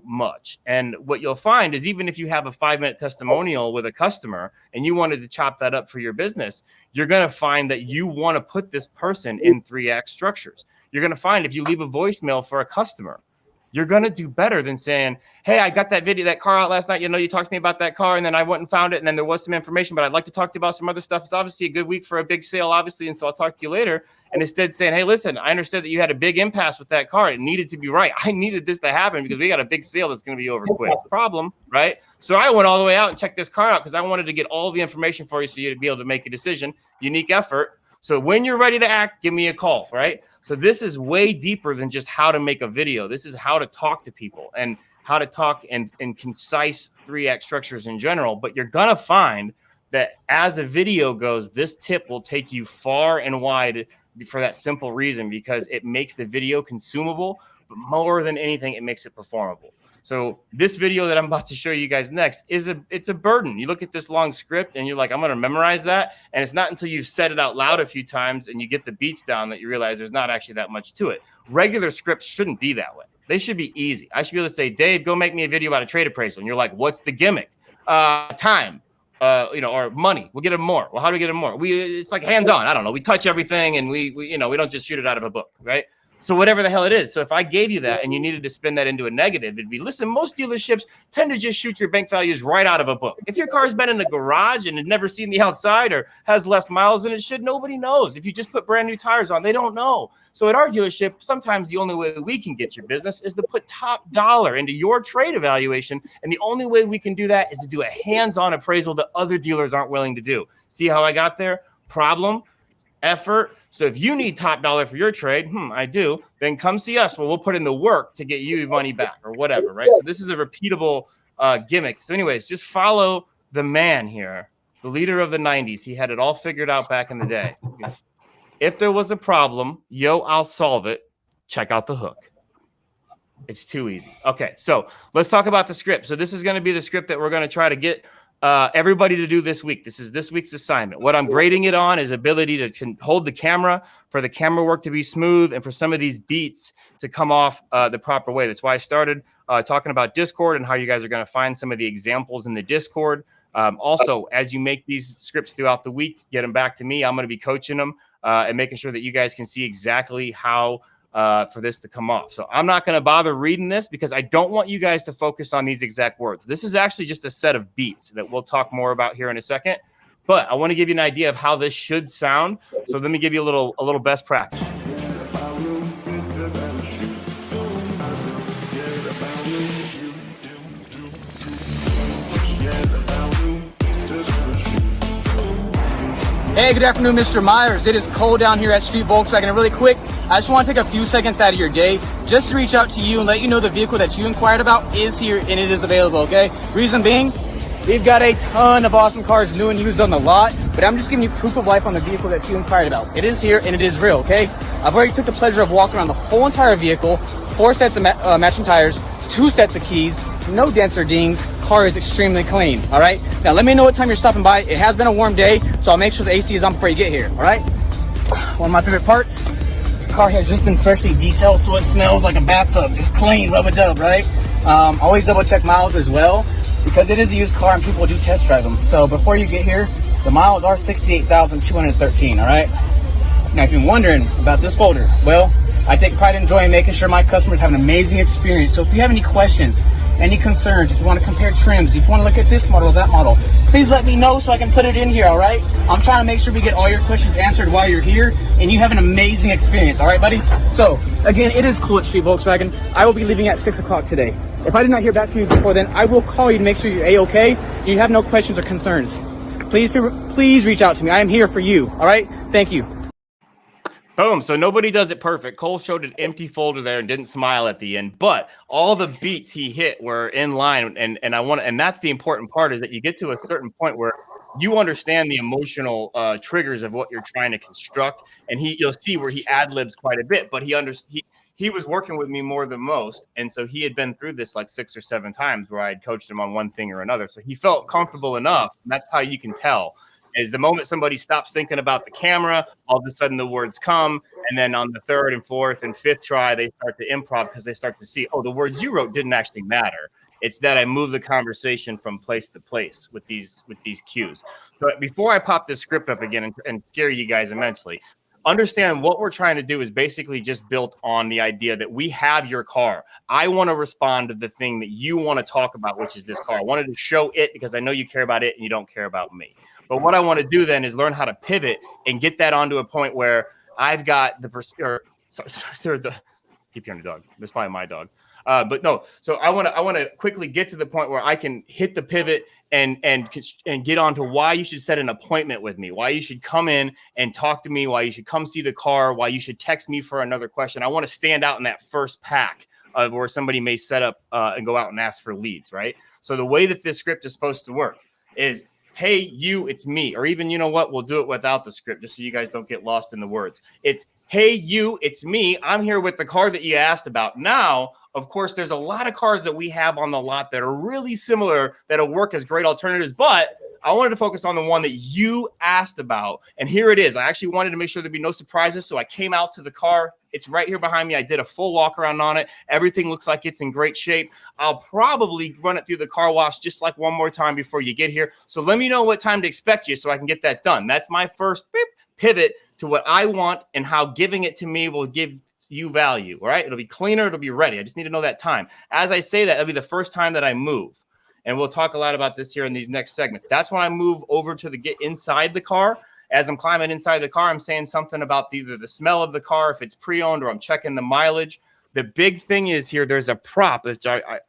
much. And what you'll find is even if you have a 5-minute testimonial with a customer and you wanted to chop that up for your business, you're going to find that you want to put this person in 3X structures. You're going to find if you leave a voicemail for a customer, you're going to do better than saying, hey, I got that car out last night. You talked to me about that car and then I went and found it. And then there was some information, but I'd like to talk to you about some other stuff. It's obviously a good week for a big sale, obviously. And so I'll talk to you later. And instead saying, hey, listen, I understood that you had a big impasse with that car. It needed to be right. I needed this to happen because we got a big sale that's going to be over quick. Problem, right? So I went all the way out and checked this car out because I wanted to get all the information for you so you'd be able to make a decision. Unique effort. So when you're ready to act, give me a call, right? So this is way deeper than just how to make a video. This is how to talk to people and how to talk in concise 3X structures in general. But you're going to find that as a video goes, this tip will take you far and wide for that simple reason, because it makes the video consumable, but more than anything, it makes it performable. So this video that I'm about to show you guys next it's a burden. You look at this long script and you're like, I'm going to memorize that. And it's not until you've said it out loud a few times and you get the beats down that you realize there's not actually that much to it. Regular scripts shouldn't be that way. They should be easy. I should be able to say, Dave, go make me a video about a trade appraisal. And you're like, what's the gimmick? Time, or money. We'll get them more. Well, how do we get them more? It's like hands-on. I don't know. We touch everything and we don't just shoot it out of a book, right? So whatever the hell it is. So if I gave you that and you needed to spin that into a negative, it'd be, listen, most dealerships tend to just shoot your bank values right out of a book. If your car's been in the garage and had never seen the outside or has less miles than it should, nobody knows. If you just put brand new tires on, they don't know. So at our dealership, sometimes the only way we can get your business is to put top dollar into your trade evaluation. And the only way we can do that is to do a hands-on appraisal that other dealers aren't willing to do. See how I got there? Problem, effort. So if you need top dollar for your trade, I do, then come see us. Well, we'll put in the work to get you money back or whatever, right? So this is a repeatable gimmick. So anyways, just follow the man here, the leader of the 90s. He had it all figured out back in the day. If there was a problem, I'll solve it. Check out the hook. It's too easy. Okay, so let's talk about the script. So this is going to be the script that we're going to try to get everybody to do this week. This is this week's assignment. What I'm grading it on is ability to hold the camera, for the camera work to be smooth, and for some of these beats to come off the proper way. That's why I started talking about Discord and how you guys are going to find some of the examples in the Discord. Also, as you make these scripts throughout the week, get them back to me. I'm going to be coaching them and making sure that you guys can see exactly how for this to come off. So I'm not going to bother reading this because I don't want you guys to focus on these exact words. This is actually just a set of beats that we'll talk more about here in a second. But I want to give you an idea of how this should sound. So let me give you a little best practice. Hey, good afternoon, Mr. Myers. It is cold down here at Street Volkswagen. And really quick, I just want to take a few seconds out of your day just to reach out to you and let you know the vehicle that you inquired about is here and it is available, okay? Reason being, we've got a ton of awesome cars, new and used on the lot, but I'm just giving you proof of life on the vehicle that you inquired about. It is here and it is real, okay? I've already took the pleasure of walking around the whole entire vehicle, 4 sets of matching tires, 2 sets of keys, no dents or dings. Car is extremely clean, all right? Now, let me know what time you're stopping by. It has been a warm day, so I'll make sure the AC is on before you get here, all right? One of my favorite parts, the car has just been freshly detailed, so it smells like a bathtub, just clean, rub-a-dub, right? Always double-check miles as well, because it is a used car and people do test drive them. So before you get here, the miles are 68,213, all right? Now, if you're wondering about this folder, well, I take pride in enjoying making sure my customers have an amazing experience. So if you have any questions, any concerns, if you want to compare trims, if you want to look at this model or that model, please let me know so I can put it in here, all right? I'm trying to make sure we get all your questions answered while you're here and you have an amazing experience, all right, buddy? So, again, it is cool at Street Volkswagen. I will be leaving at 6 o'clock today. If I did not hear back from you before then, I will call you to make sure you're A-okay and you have no questions or concerns. Please reach out to me. I am here for you, all right? Thank you. Boom. So nobody does it perfect. Cole showed an empty folder there and didn't smile at the end, but all the beats he hit were in line. And that's the important part, is that you get to a certain point where you understand the emotional triggers of what you're trying to construct. And you'll see where he ad-libs quite a bit, but he was working with me more than most. And so he had been through this like 6 or 7 times where I had coached him on one thing or another. So he felt comfortable enough. And that's how you can tell. Is the moment somebody stops thinking about the camera, all of a sudden the words come, and then on the 3rd and 4th and 5th try, they start to improv because they start to see, oh, the words you wrote didn't actually matter. It's that I move the conversation from place to place with these cues. So before I pop this script up again and scare you guys immensely, understand what we're trying to do is basically just built on the idea that we have your car. I want to respond to the thing that you want to talk about, which is this car. I wanted to show it because I know you care about it and you don't care about me. But what I want to do then is learn how to pivot and get that onto a point where I've got keep hearing the dog. That's probably my dog. But no. So I want to quickly get to the point where I can hit the pivot and get on to why you should set an appointment with me, why you should come in and talk to me, why you should come see the car, why you should text me for another question. I want to stand out in that first pack of where somebody may set up and go out and ask for leads, right? So the way that this script is supposed to work is, hey, you, it's me. Or even, you know what, we'll do it without the script just so you guys don't get lost in the words. It's, hey, you, it's me. I'm here with the car that you asked about. Now, of course, there's a lot of cars that we have on the lot that are really similar that'll work as great alternatives, but I wanted to focus on the one that you asked about. And here it is. I actually wanted to make sure there'd be no surprises. So I came out to the car. It's right here behind me. I did a full walk around on it. Everything looks like it's in great shape. I'll probably run it through the car wash just like one more time before you get here. So let me know what time to expect you so I can get that done. That's my first pivot to what I want and how giving it to me will give you value. All right. It'll be cleaner. It'll be ready. I just need to know that time. As I say that, it'll be the first time that I move. And we'll talk a lot about this here in these next segments. That's when I move over to get inside the car. As I'm climbing inside the car, I'm saying something about either the smell of the car, if it's pre-owned, or I'm checking the mileage. The big thing is here, there's a prop that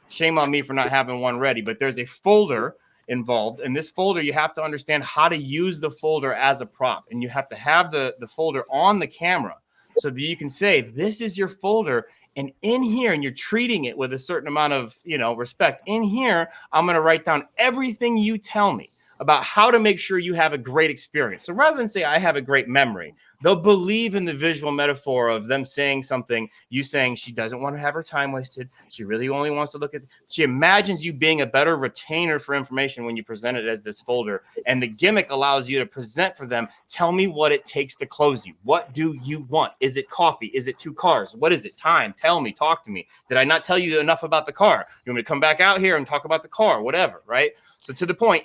shame on me for not having one ready, but there's a folder involved. In this folder, you have to understand how to use the folder as a prop. And you have to have the folder on the camera so that you can say, this is your folder. And in here, and you're treating it with a certain amount of, respect. In here, I'm going to write down everything you tell me. about how to make sure you have a great experience. So rather than say, I have a great memory, they'll believe in the visual metaphor of them saying something, you saying she doesn't want to have her time wasted. She really only wants to look at, she imagines you being a better retainer for information when you present it as this folder. And the gimmick allows you to present for them, tell me what it takes to close you. What do you want? Is it coffee? Is it 2 cars? What is it? Time. Tell me, talk to me. Did I not tell you enough about the car? You want me to come back out here and talk about the car, whatever, right? So to the point,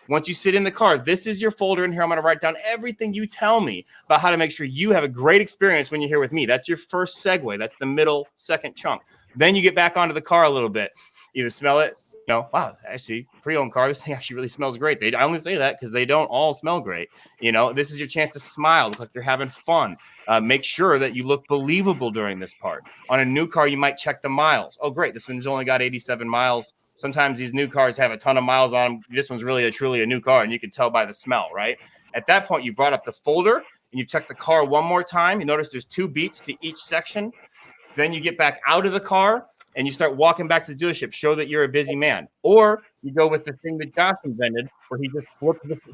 once you sit in the car, this is your folder in here. I'm going to write down everything you tell me about how to make sure you have a great experience when you're here with me. That's your first segue. That's the middle second chunk. Then you get back onto the car a little bit. Either smell it. You know, wow, actually, pre-owned car, this thing actually really smells great. I only say that because they don't all smell great. You know, this is your chance to smile, look like you're having fun. Make sure that you look believable during this part. On a new car, you might check the miles. Oh, great, this one's only got 87 miles. Sometimes these new cars have a ton of miles on them. This one's really truly a new car, and you can tell by the smell, right? At that point, you brought up the folder, and you check the car one more time. You notice there's 2 beats to each section. Then you get back out of the car, and you start walking back to the dealership, show that you're a busy man. Or you go with the thing that Josh invented, where he just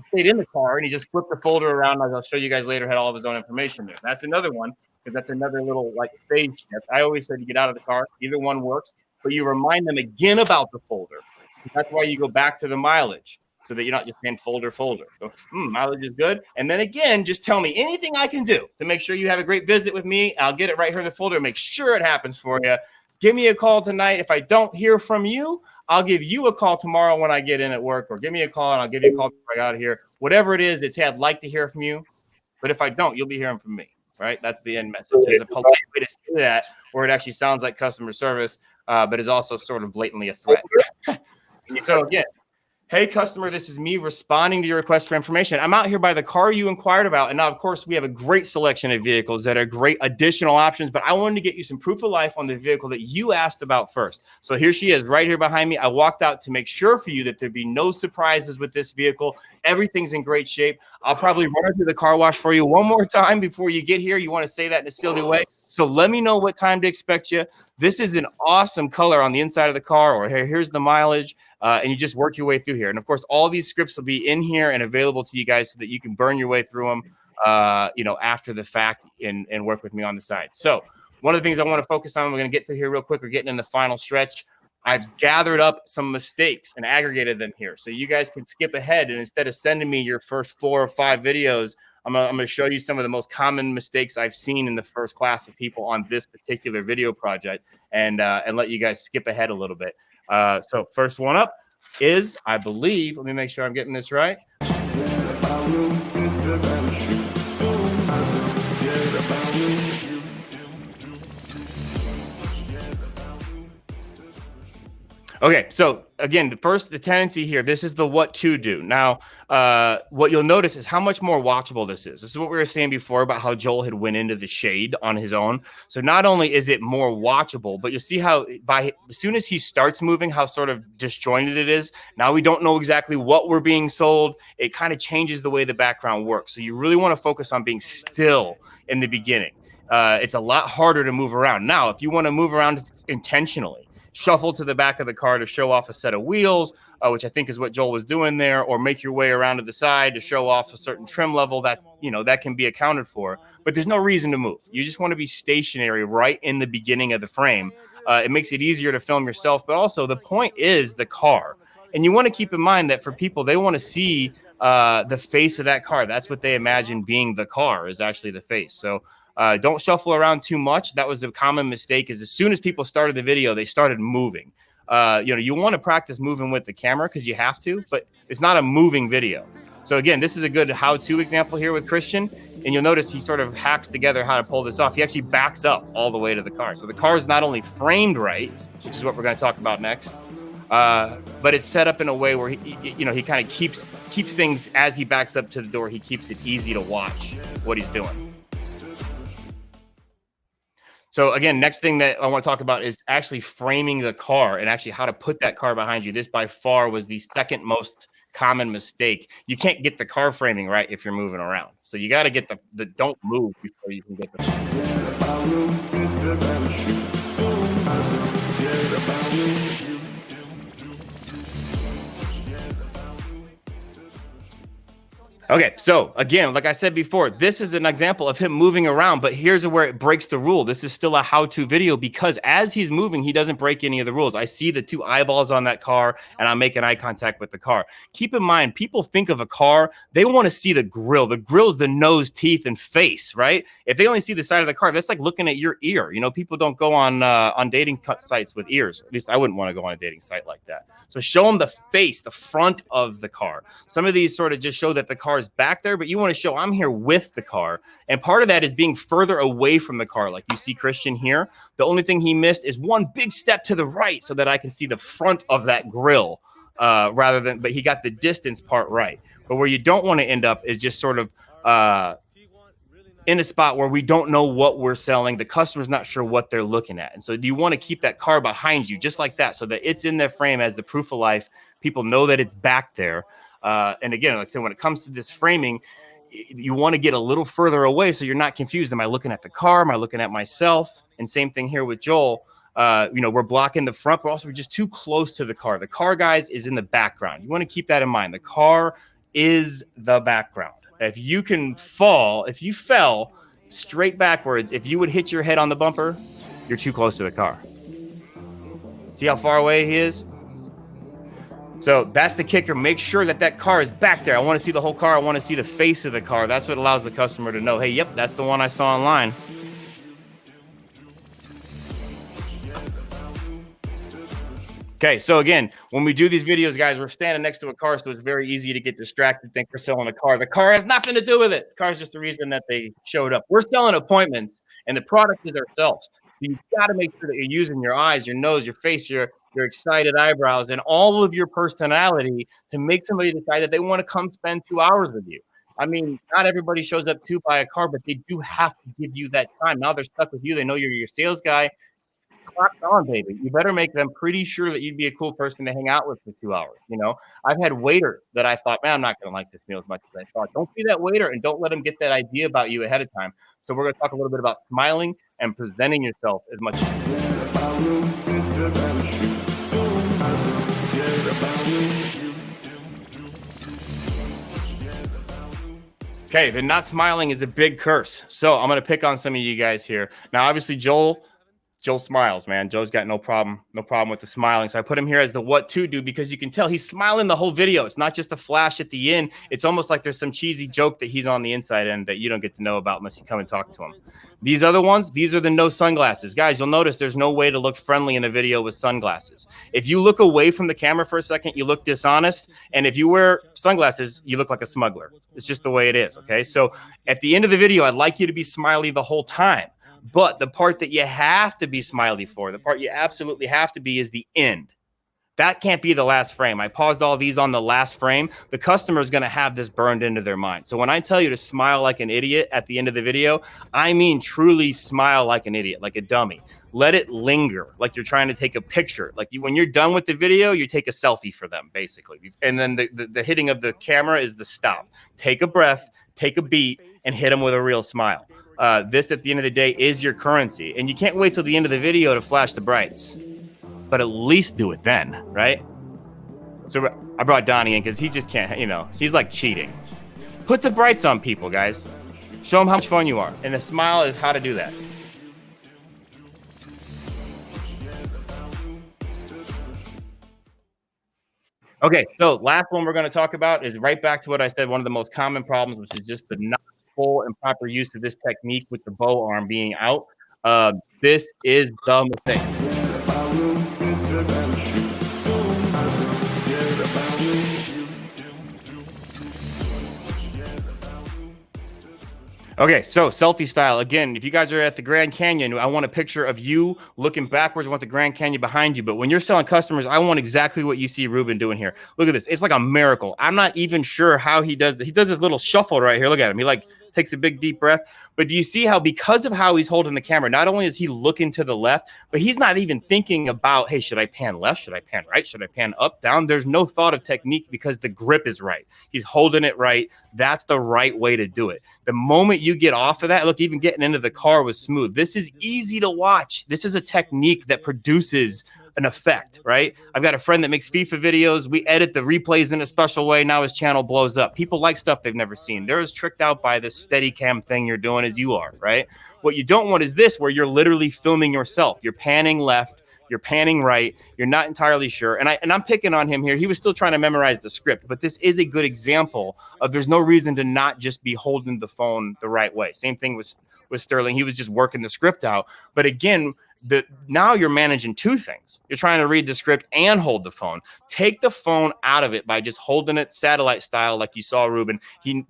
stayed in the car, and he just flipped the folder around, as I'll show you guys later, had all of his own information there. That's another one, because that's another little, like, stage shift. I always said you get out of the car. Either one works. But you remind them again about the folder. That's why you go back to the mileage, so that you're not just saying folder. Go, mileage is good. And then again, just tell me anything I can do to make sure you have a great visit with me. I'll get it right here in the folder. Make sure it happens for you. Give me a call tonight. If I don't hear from you, I'll give you a call tomorrow when I get in at work, or give me a call and I'll give you a call before I get out of here. Whatever it is, it's, hey, I'd like to hear from you. But if I don't, you'll be hearing from me. Right? That's the end message. There's a polite way to say that where it actually sounds like customer service, but is also sort of blatantly a threat. So again, hey, customer, this is me responding to your request for information. I'm out here by the car you inquired about. And now, of course, we have a great selection of vehicles that are great additional options, but I wanted to get you some proof of life on the vehicle that you asked about first. So here she is right here behind me. I walked out to make sure for you that there'd be no surprises with this vehicle. Everything's in great shape. I'll probably run it through the car wash for you one more time before you get here. You want to say that in a silly way. So let me know what time to expect you. This is an awesome color on the inside of the car, or here's the mileage. And you just work your way through here. And of course, all these scripts will be in here and available to you guys so that you can burn your way through them, after the fact and work with me on the side. So one of the things I want to focus on, we're going to get to here real quick. We're getting in the final stretch. I've gathered up some mistakes and aggregated them here. So you guys can skip ahead. And instead of sending me your first 4 or 5 videos, I'm going to show you some of the most common mistakes I've seen in the first class of people on this particular video project, and let you guys skip ahead a little bit. So first one up is, I believe, let me make sure I'm getting this right. Okay, so again, the tendency here, this is the what to do. Now, what you'll notice is how much more watchable this is. This is what we were saying before about how Joel had went into the shade on his own. So not only is it more watchable, but you'll see how as soon as he starts moving, how sort of disjointed it is. Now we don't know exactly what we're being sold. It kind of changes the way the background works. So you really want to focus on being still in the beginning. It's a lot harder to move around. Now, if you want to move around intentionally, shuffle to the back of the car to show off a set of wheels, which I think is what Joel was doing there, or make your way around to the side to show off a certain trim level, that can be accounted for. But there's no reason to move. You just want to be stationary right in the beginning of the frame. It makes it easier to film yourself, but also the point is the car. And you want to keep in mind that for people, they want to see the face of that car. That's what they imagine being the car, is actually the face. So don't shuffle around too much. That was a common mistake, is as soon as people started the video, they started moving. You want to practice moving with the camera because you have to, but it's not a moving video. So again, this is a good how-to example here with Christian. And you'll notice he sort of hacks together how to pull this off. He actually backs up all the way to the car. So the car is not only framed right, which is what we're going to talk about next, but it's set up in a way where he kind of keeps things, as he backs up to the door, he keeps it easy to watch what he's doing. So again, next thing that I want to talk about is actually framing the car and actually how to put that car behind you. This by far was the second most common mistake. You can't get the car framing right if you're moving around. So you got to get the don't move before you can get the. Okay, so again, like I said before, this is an example of him moving around, but here's where it breaks the rule. This is still a how-to video because as he's moving, he doesn't break any of the rules. I see the two eyeballs on that car, and I'm making eye contact with the car. Keep in mind, people think of a car, they want to see the grill. The grill's the nose, teeth, and face, right? If they only see the side of the car, that's like looking at your ear. You know, people don't go on dating sites with ears. At least I wouldn't want to go on a dating site like that. So show them the face, the front of the car. Some of these sort of just show that the car is back there, but you want to show I'm here with the car. And part of that is being further away from the car. Like you see Christian here. The only thing he missed is one big step to the right so that I can see the front of that grill but he got the distance part right. But where you don't want to end up is just sort of in a spot where we don't know what we're selling. The customer's not sure what they're looking at. And so do you want to keep that car behind you just like that so that it's in their frame as the proof of life? People know that it's back there. And again, like I said, when it comes to this framing, you want to get a little further away so you're not confused. Am I looking at the car? Am I looking at myself? And same thing here with Joel. We're blocking the front, but also we're just too close to the car. The car, guys, is in the background. You want to keep that in mind. The car is the background. If you fell straight backwards, if you would hit your head on the bumper, you're too close to the car. See how far away he is? So that's the kicker. Make sure that car is back there. I want to see the whole car. I want to see the face of the car. That's what allows the customer to know, hey, yep, that's the one I saw online. Okay, so again, when we do these videos, guys, we're standing next to a car, so it's very easy to get distracted, think we're selling a car. The car has nothing to do with it. The car is just the reason that they showed up. We're selling appointments, and the product is ourselves. You've got to make sure that you're using your eyes, your nose, your face, your excited eyebrows, and all of your personality to make somebody decide that they want to come spend 2 hours with you. I mean, not everybody shows up to buy a car, but they do have to give you that time. Now they're stuck with you. They know you're your sales guy. Clocked on, baby. You better make them pretty sure that you'd be a cool person to hang out with for 2 hours. You know, I've had waiters that I thought, man, I'm not going to like this meal as much as I thought. Don't be that waiter and don't let them get that idea about you ahead of time. So we're going to talk a little bit about smiling and presenting yourself as much. Okay, then not smiling is a big curse. So I'm going to pick on some of you guys here. Now, obviously, Joel smiles, man. Joe's got no problem with the smiling. So I put him here as the what to do because you can tell he's smiling the whole video. It's not just a flash at the end. It's almost like there's some cheesy joke that he's on the inside end that you don't get to know about unless you come and talk to him. These other ones, these are the no sunglasses. Guys, you'll notice there's no way to look friendly in a video with sunglasses. If you look away from the camera for a second, you look dishonest. And if you wear sunglasses, you look like a smuggler. It's just the way it is, okay? So at the end of the video, I'd like you to be smiley the whole time. But the part that you have to be smiley for, the part you absolutely have to be is the end. That can't be the last frame. I paused all these on the last frame. The customer is going to have this burned into their mind. So when I tell you to smile like an idiot at the end of the video, I mean truly smile like an idiot, like a dummy. Let it linger, like you're trying to take a picture. Like when you're done with the video, you take a selfie for them, basically. And then the hitting of the camera is the stop. Take a breath, take a beat, and hit them with a real smile. This, at the end of the day, is your currency. And you can't wait till the end of the video to flash the brights. But at least do it then, right? So I brought Donnie in because he just can't, he's like cheating. Put the brights on people, guys. Show them how much fun you are. And the smile is how to do that. Okay, so last one we're going to talk about is right back to what I said, one of the most common problems, which is just the not full and proper use of this technique with the bow arm being out. This is the mistake. Okay, so selfie style. Again, if you guys are at the Grand Canyon, I want a picture of you looking backwards. I want the Grand Canyon behind you. But when you're selling customers, I want exactly what you see Ruben doing here. Look at this. It's like a miracle. I'm not even sure how he does this. He does this little shuffle right here. Look at him. He takes a big deep breath. But do you see how, because of how he's holding the camera, not only is he looking to the left, but he's not even thinking about, hey, should I pan left? Should I pan right? Should I pan up, down? There's no thought of technique because the grip is right. He's holding it right. That's the right way to do it. The moment you get off of that, look, even getting into the car was smooth. This is easy to watch. This is a technique that produces an effect, right? I've got a friend that makes FIFA videos. We edit the replays in a special way. Now his channel blows up. People like stuff they've never seen. They're as tricked out by this steady cam thing you're doing as you are, right? What you don't want is this, where you're literally filming yourself. You're panning left, you're panning right, you're not entirely sure. And I'm picking on him here. He was still trying to memorize the script, but this is a good example of there's no reason to not just be holding the phone the right way. Same thing with Sterling. He was just working the script out. But again, now you're managing two things. You're trying to read the script and hold the phone. Take the phone out of it by just holding it satellite style, like you saw Ruben.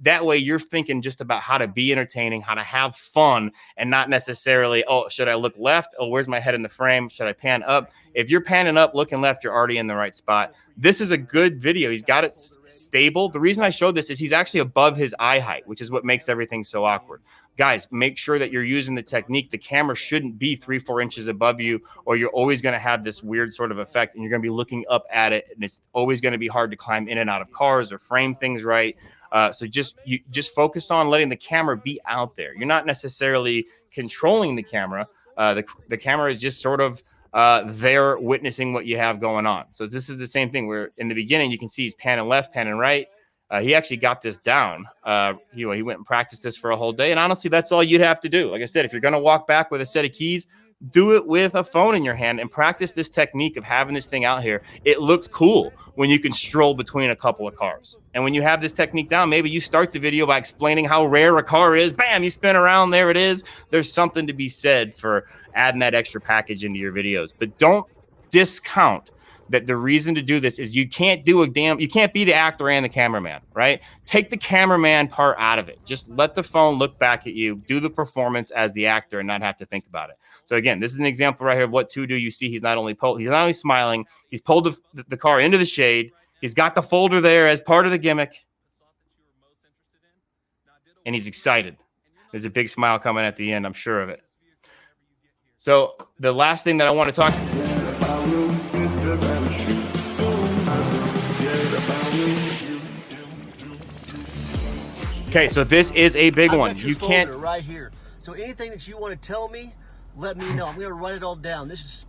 That way you're thinking just about how to be entertaining, how to have fun, and not necessarily, oh, should I look left? Oh, where's my head in the frame? Should I pan up? If you're panning up, looking left, you're already in the right spot. This is a good video. He's got it stable. The reason I showed this is he's actually above his eye height, which is what makes everything so awkward. Guys, make sure that you're using the technique. The camera shouldn't be 3-4 inches above you, or you're always going to have this weird sort of effect, and you're going to be looking up at it, and it's always going to be hard to climb in and out of cars or frame things right. So just focus on letting the camera be out there. You're not necessarily controlling the camera. The camera is just sort of there witnessing what you have going on. So this is the same thing where in the beginning you can see he's panning left, panning right. He actually got this down. He went and practiced this for a whole day. And honestly, that's all you'd have to do. Like I said, if you're going to walk back with a set of keys, do it with a phone in your hand and practice this technique of having this thing out here. It looks cool when you can stroll between a couple of cars. And when you have this technique down, maybe you start the video by explaining how rare a car is. Bam, you spin around, there it is. There's something to be said for adding that extra package into your videos. But don't discount that the reason to do this is you can't be the actor and the cameraman, right? Take the cameraman part out of it. Just let the phone look back at you, do the performance as the actor and not have to think about it. So again, this is an example right here of what to do. You see he's not only smiling, he's pulled the car into the shade. He's got the folder there as part of the gimmick. And he's excited. There's a big smile coming at the end, I'm sure of it. So the last thing that I want to talk Okay, so this is a big one. You can't right here. So anything that you want to tell me, let me know. I'm going to write it all down. This is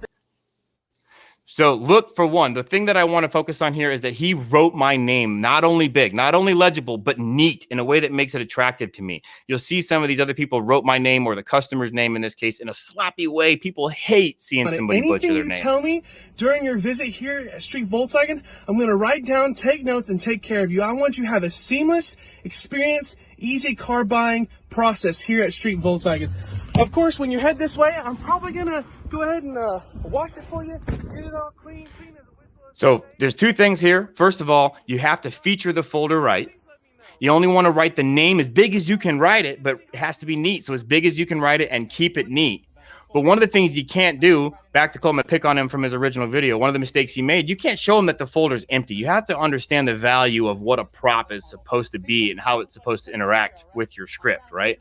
So look for one. The thing that I want to focus on here is that he wrote my name, not only big, not only legible, but neat in a way that makes it attractive to me. You'll see some of these other people wrote my name or the customer's name in this case in a sloppy way. People hate seeing somebody butcher their name. Anything you tell me during your visit here at Street Volkswagen, I'm going to write down, take notes, and take care of you. I want you to have a seamless experience, easy car buying process here at Street Volkswagen. Of course, when you head this way, I'm probably going to go ahead and wash it for you, get it all clean as a whistle. So there's two things here. First of all, you have to feature the folder right. You only want to write the name as big as you can write it, but it has to be neat. So as big as you can write it and keep it neat. But one of the things you can't do, back to Coleman, pick on him from his original video, one of the mistakes he made, you can't show him that the folder's empty. You have to understand the value of what a prop is supposed to be and how it's supposed to interact with your script, right?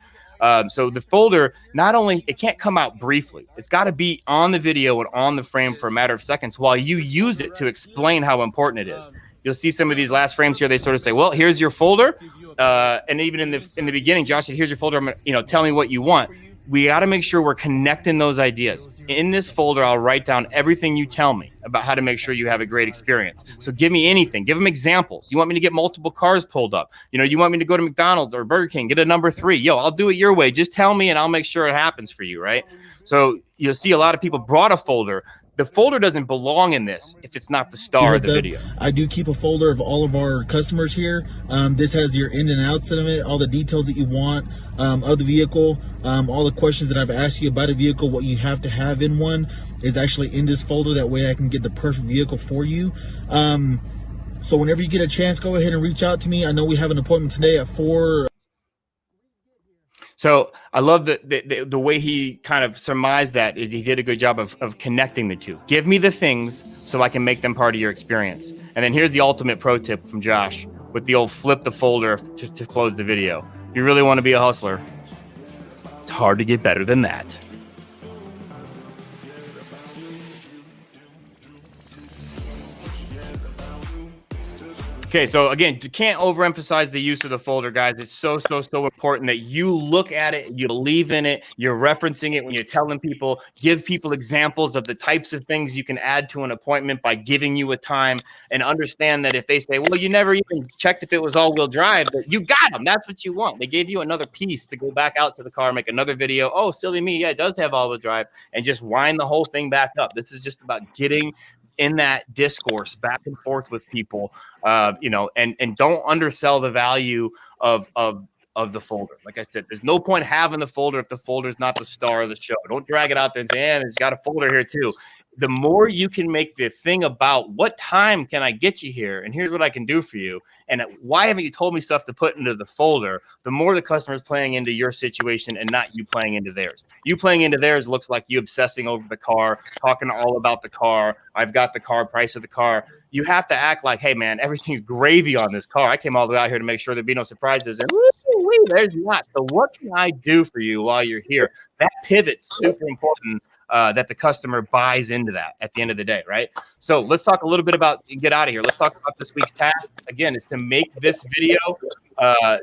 So the folder, not only, it can't come out briefly. It's got to be on the video and on the frame for a matter of seconds while you use it to explain how important it is. You'll see some of these last frames here. They sort of say, well, here's your folder. And even in the beginning, Josh said, here's your folder. I'm gonna, tell me what you want. We got to make sure we're connecting those ideas. In this folder, I'll write down everything you tell me about how to make sure you have a great experience. So give me anything. Give them examples. You want me to get multiple cars pulled up? You want me to go to McDonald's or Burger King, get a number 3. Yo, I'll do it your way. Just tell me and I'll make sure it happens for you, right? So you'll see a lot of people brought a folder. The folder doesn't belong in this if it's not the star of the video. I do keep a folder of all of our customers here. This has your in and outs of it, all the details that you want of the vehicle, all the questions that I've asked you about a vehicle, what you have to have in one is actually in this folder. That way I can get the perfect vehicle for you. So whenever you get a chance, go ahead and reach out to me. I know we have an appointment today at 4. So I love the way he kind of surmised that. Is he did a good job of connecting the two. Give me the things so I can make them part of your experience. And then here's the ultimate pro tip from Josh with the old flip the folder to close the video. If you really want to be a hustler, it's hard to get better than that. Okay, so again, can't overemphasize the use of the folder, guys. It's so important that you look at it, you believe in it, you're referencing it when you're telling people, give people examples of the types of things you can add to an appointment by giving you a time, and understand that if they say, well, you never even checked if it was all-wheel drive, but you got them. That's what you want. They gave you another piece to go back out to the car, make another video. Oh, silly me. Yeah, it does have all-wheel drive, and just wind the whole thing back up. This is just about getting in that discourse back and forth with people, you know, and don't undersell the value of the folder. Like I said, there's no point having the folder if the folder is not the star of the show. Don't drag it out there and say, "Yeah, it's got a folder here too." The more you can make the thing about what time can I get you here, and here's what I can do for you, and why haven't you told me stuff to put into the folder, the more the customer is playing into your situation and not you playing into theirs. You playing into theirs looks like you obsessing over the car, talking all about the car. I've got the car, price of the car. You have to act like, hey, man, everything's gravy on this car. I came all the way out here to make sure there'd be no surprises. And woo-wee, there's not. So what can I do for you while you're here? That pivot's super important. That the customer buys into that at the end of the day, right? So let's talk a little bit about, get out of here. Let's talk about this week's task. Again, is to make this video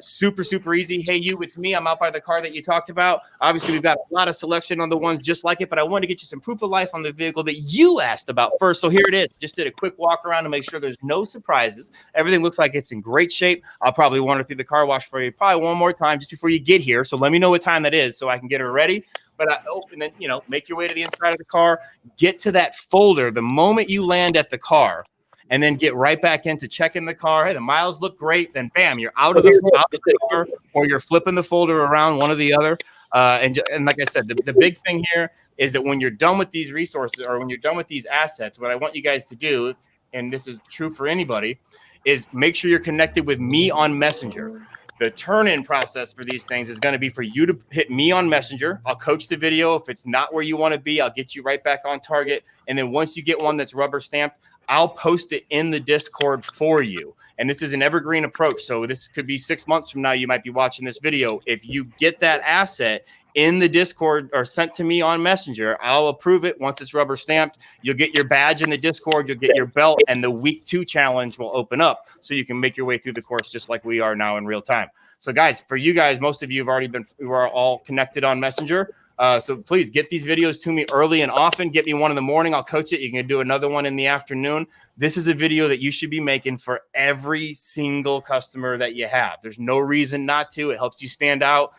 super easy. Hey, you, it's me. I'm out by the car that you talked about. Obviously, we've got a lot of selection on the ones just like it, but I wanted to get you some proof of life on the vehicle that you asked about first. So here it is. Just did a quick walk around to make sure there's no surprises. Everything looks like it's in great shape. I'll probably wander through the car wash for you probably one more time just before you get here. So let me know what time that is so I can get her ready. But open it, you know, make your way to the inside of the car, get to that folder the moment you land at the car, and then get right back into checking the car. Hey, the miles look great. Then bam, you're out of the car, or you're flipping the folder around, one or the other. And like I said, the big thing here is that when you're done with these resources, or when you're done with these assets, what I want you guys to do, and this is true for anybody, is make sure you're connected with me on Messenger. The turn-in process for these things is going to be for you to hit me on Messenger. I'll coach the video. If it's not where you want to be, I'll get you right back on target. And then once you get one that's rubber stamped, I'll post it in the Discord for you. And this is an evergreen approach. So this could be 6 months from now. You might be watching this video. If you get that asset in the Discord or sent to me on Messenger, I'll approve it. Once it's rubber stamped, you'll get your badge in the Discord, you'll get your belt, and the week 2 challenge will open up so you can make your way through the course just like we are now in real time. So guys, for you guys, most of you have already been, we are all connected on Messenger. So please get these videos to me early and often. Get me one in the morning. I'll coach it. You can do another one in the afternoon. This is a video that you should be making for every single customer that you have. There's no reason not to. It helps you stand out.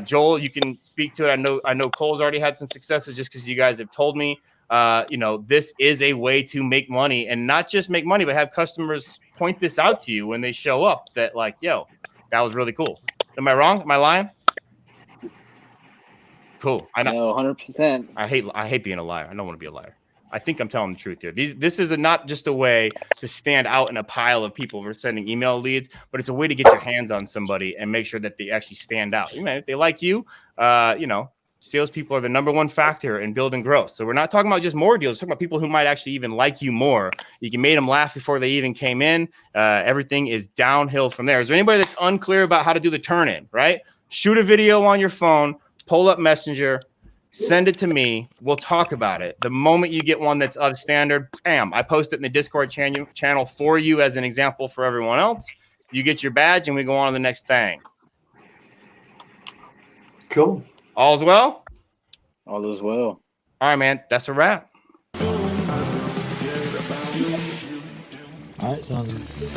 Joel, you can speak to it. I know Cole's already had some successes just because you guys have told me. You know, this is a way to make money, and not just make money, but have customers point this out to you when they show up that like, yo, that was really cool. Am I wrong? Am I lying? Cool. I know. No, 100%. I hate being a liar. I don't want to be a liar. I think I'm telling the truth here. This is not just a way to stand out in a pile of people for sending email leads, but it's a way to get your hands on somebody and make sure that they actually stand out. You know, if they like you, you know, salespeople are the #1 factor in building growth. So we're not talking about just more deals. We're talking about people who might actually even like you more. You can make them laugh before they even came in. Everything is downhill from there. Is there anybody that's unclear about how to do the turn-in, right? Shoot a video on your phone, pull up Messenger, send it to me. We'll talk about it. The moment you get one that's of standard, bam, I post it in the Discord channel for you as an example for everyone else. You get your badge, and we go on to the next thing. Cool. All's well? All is well. All right, man. That's a wrap. All right, sounds good.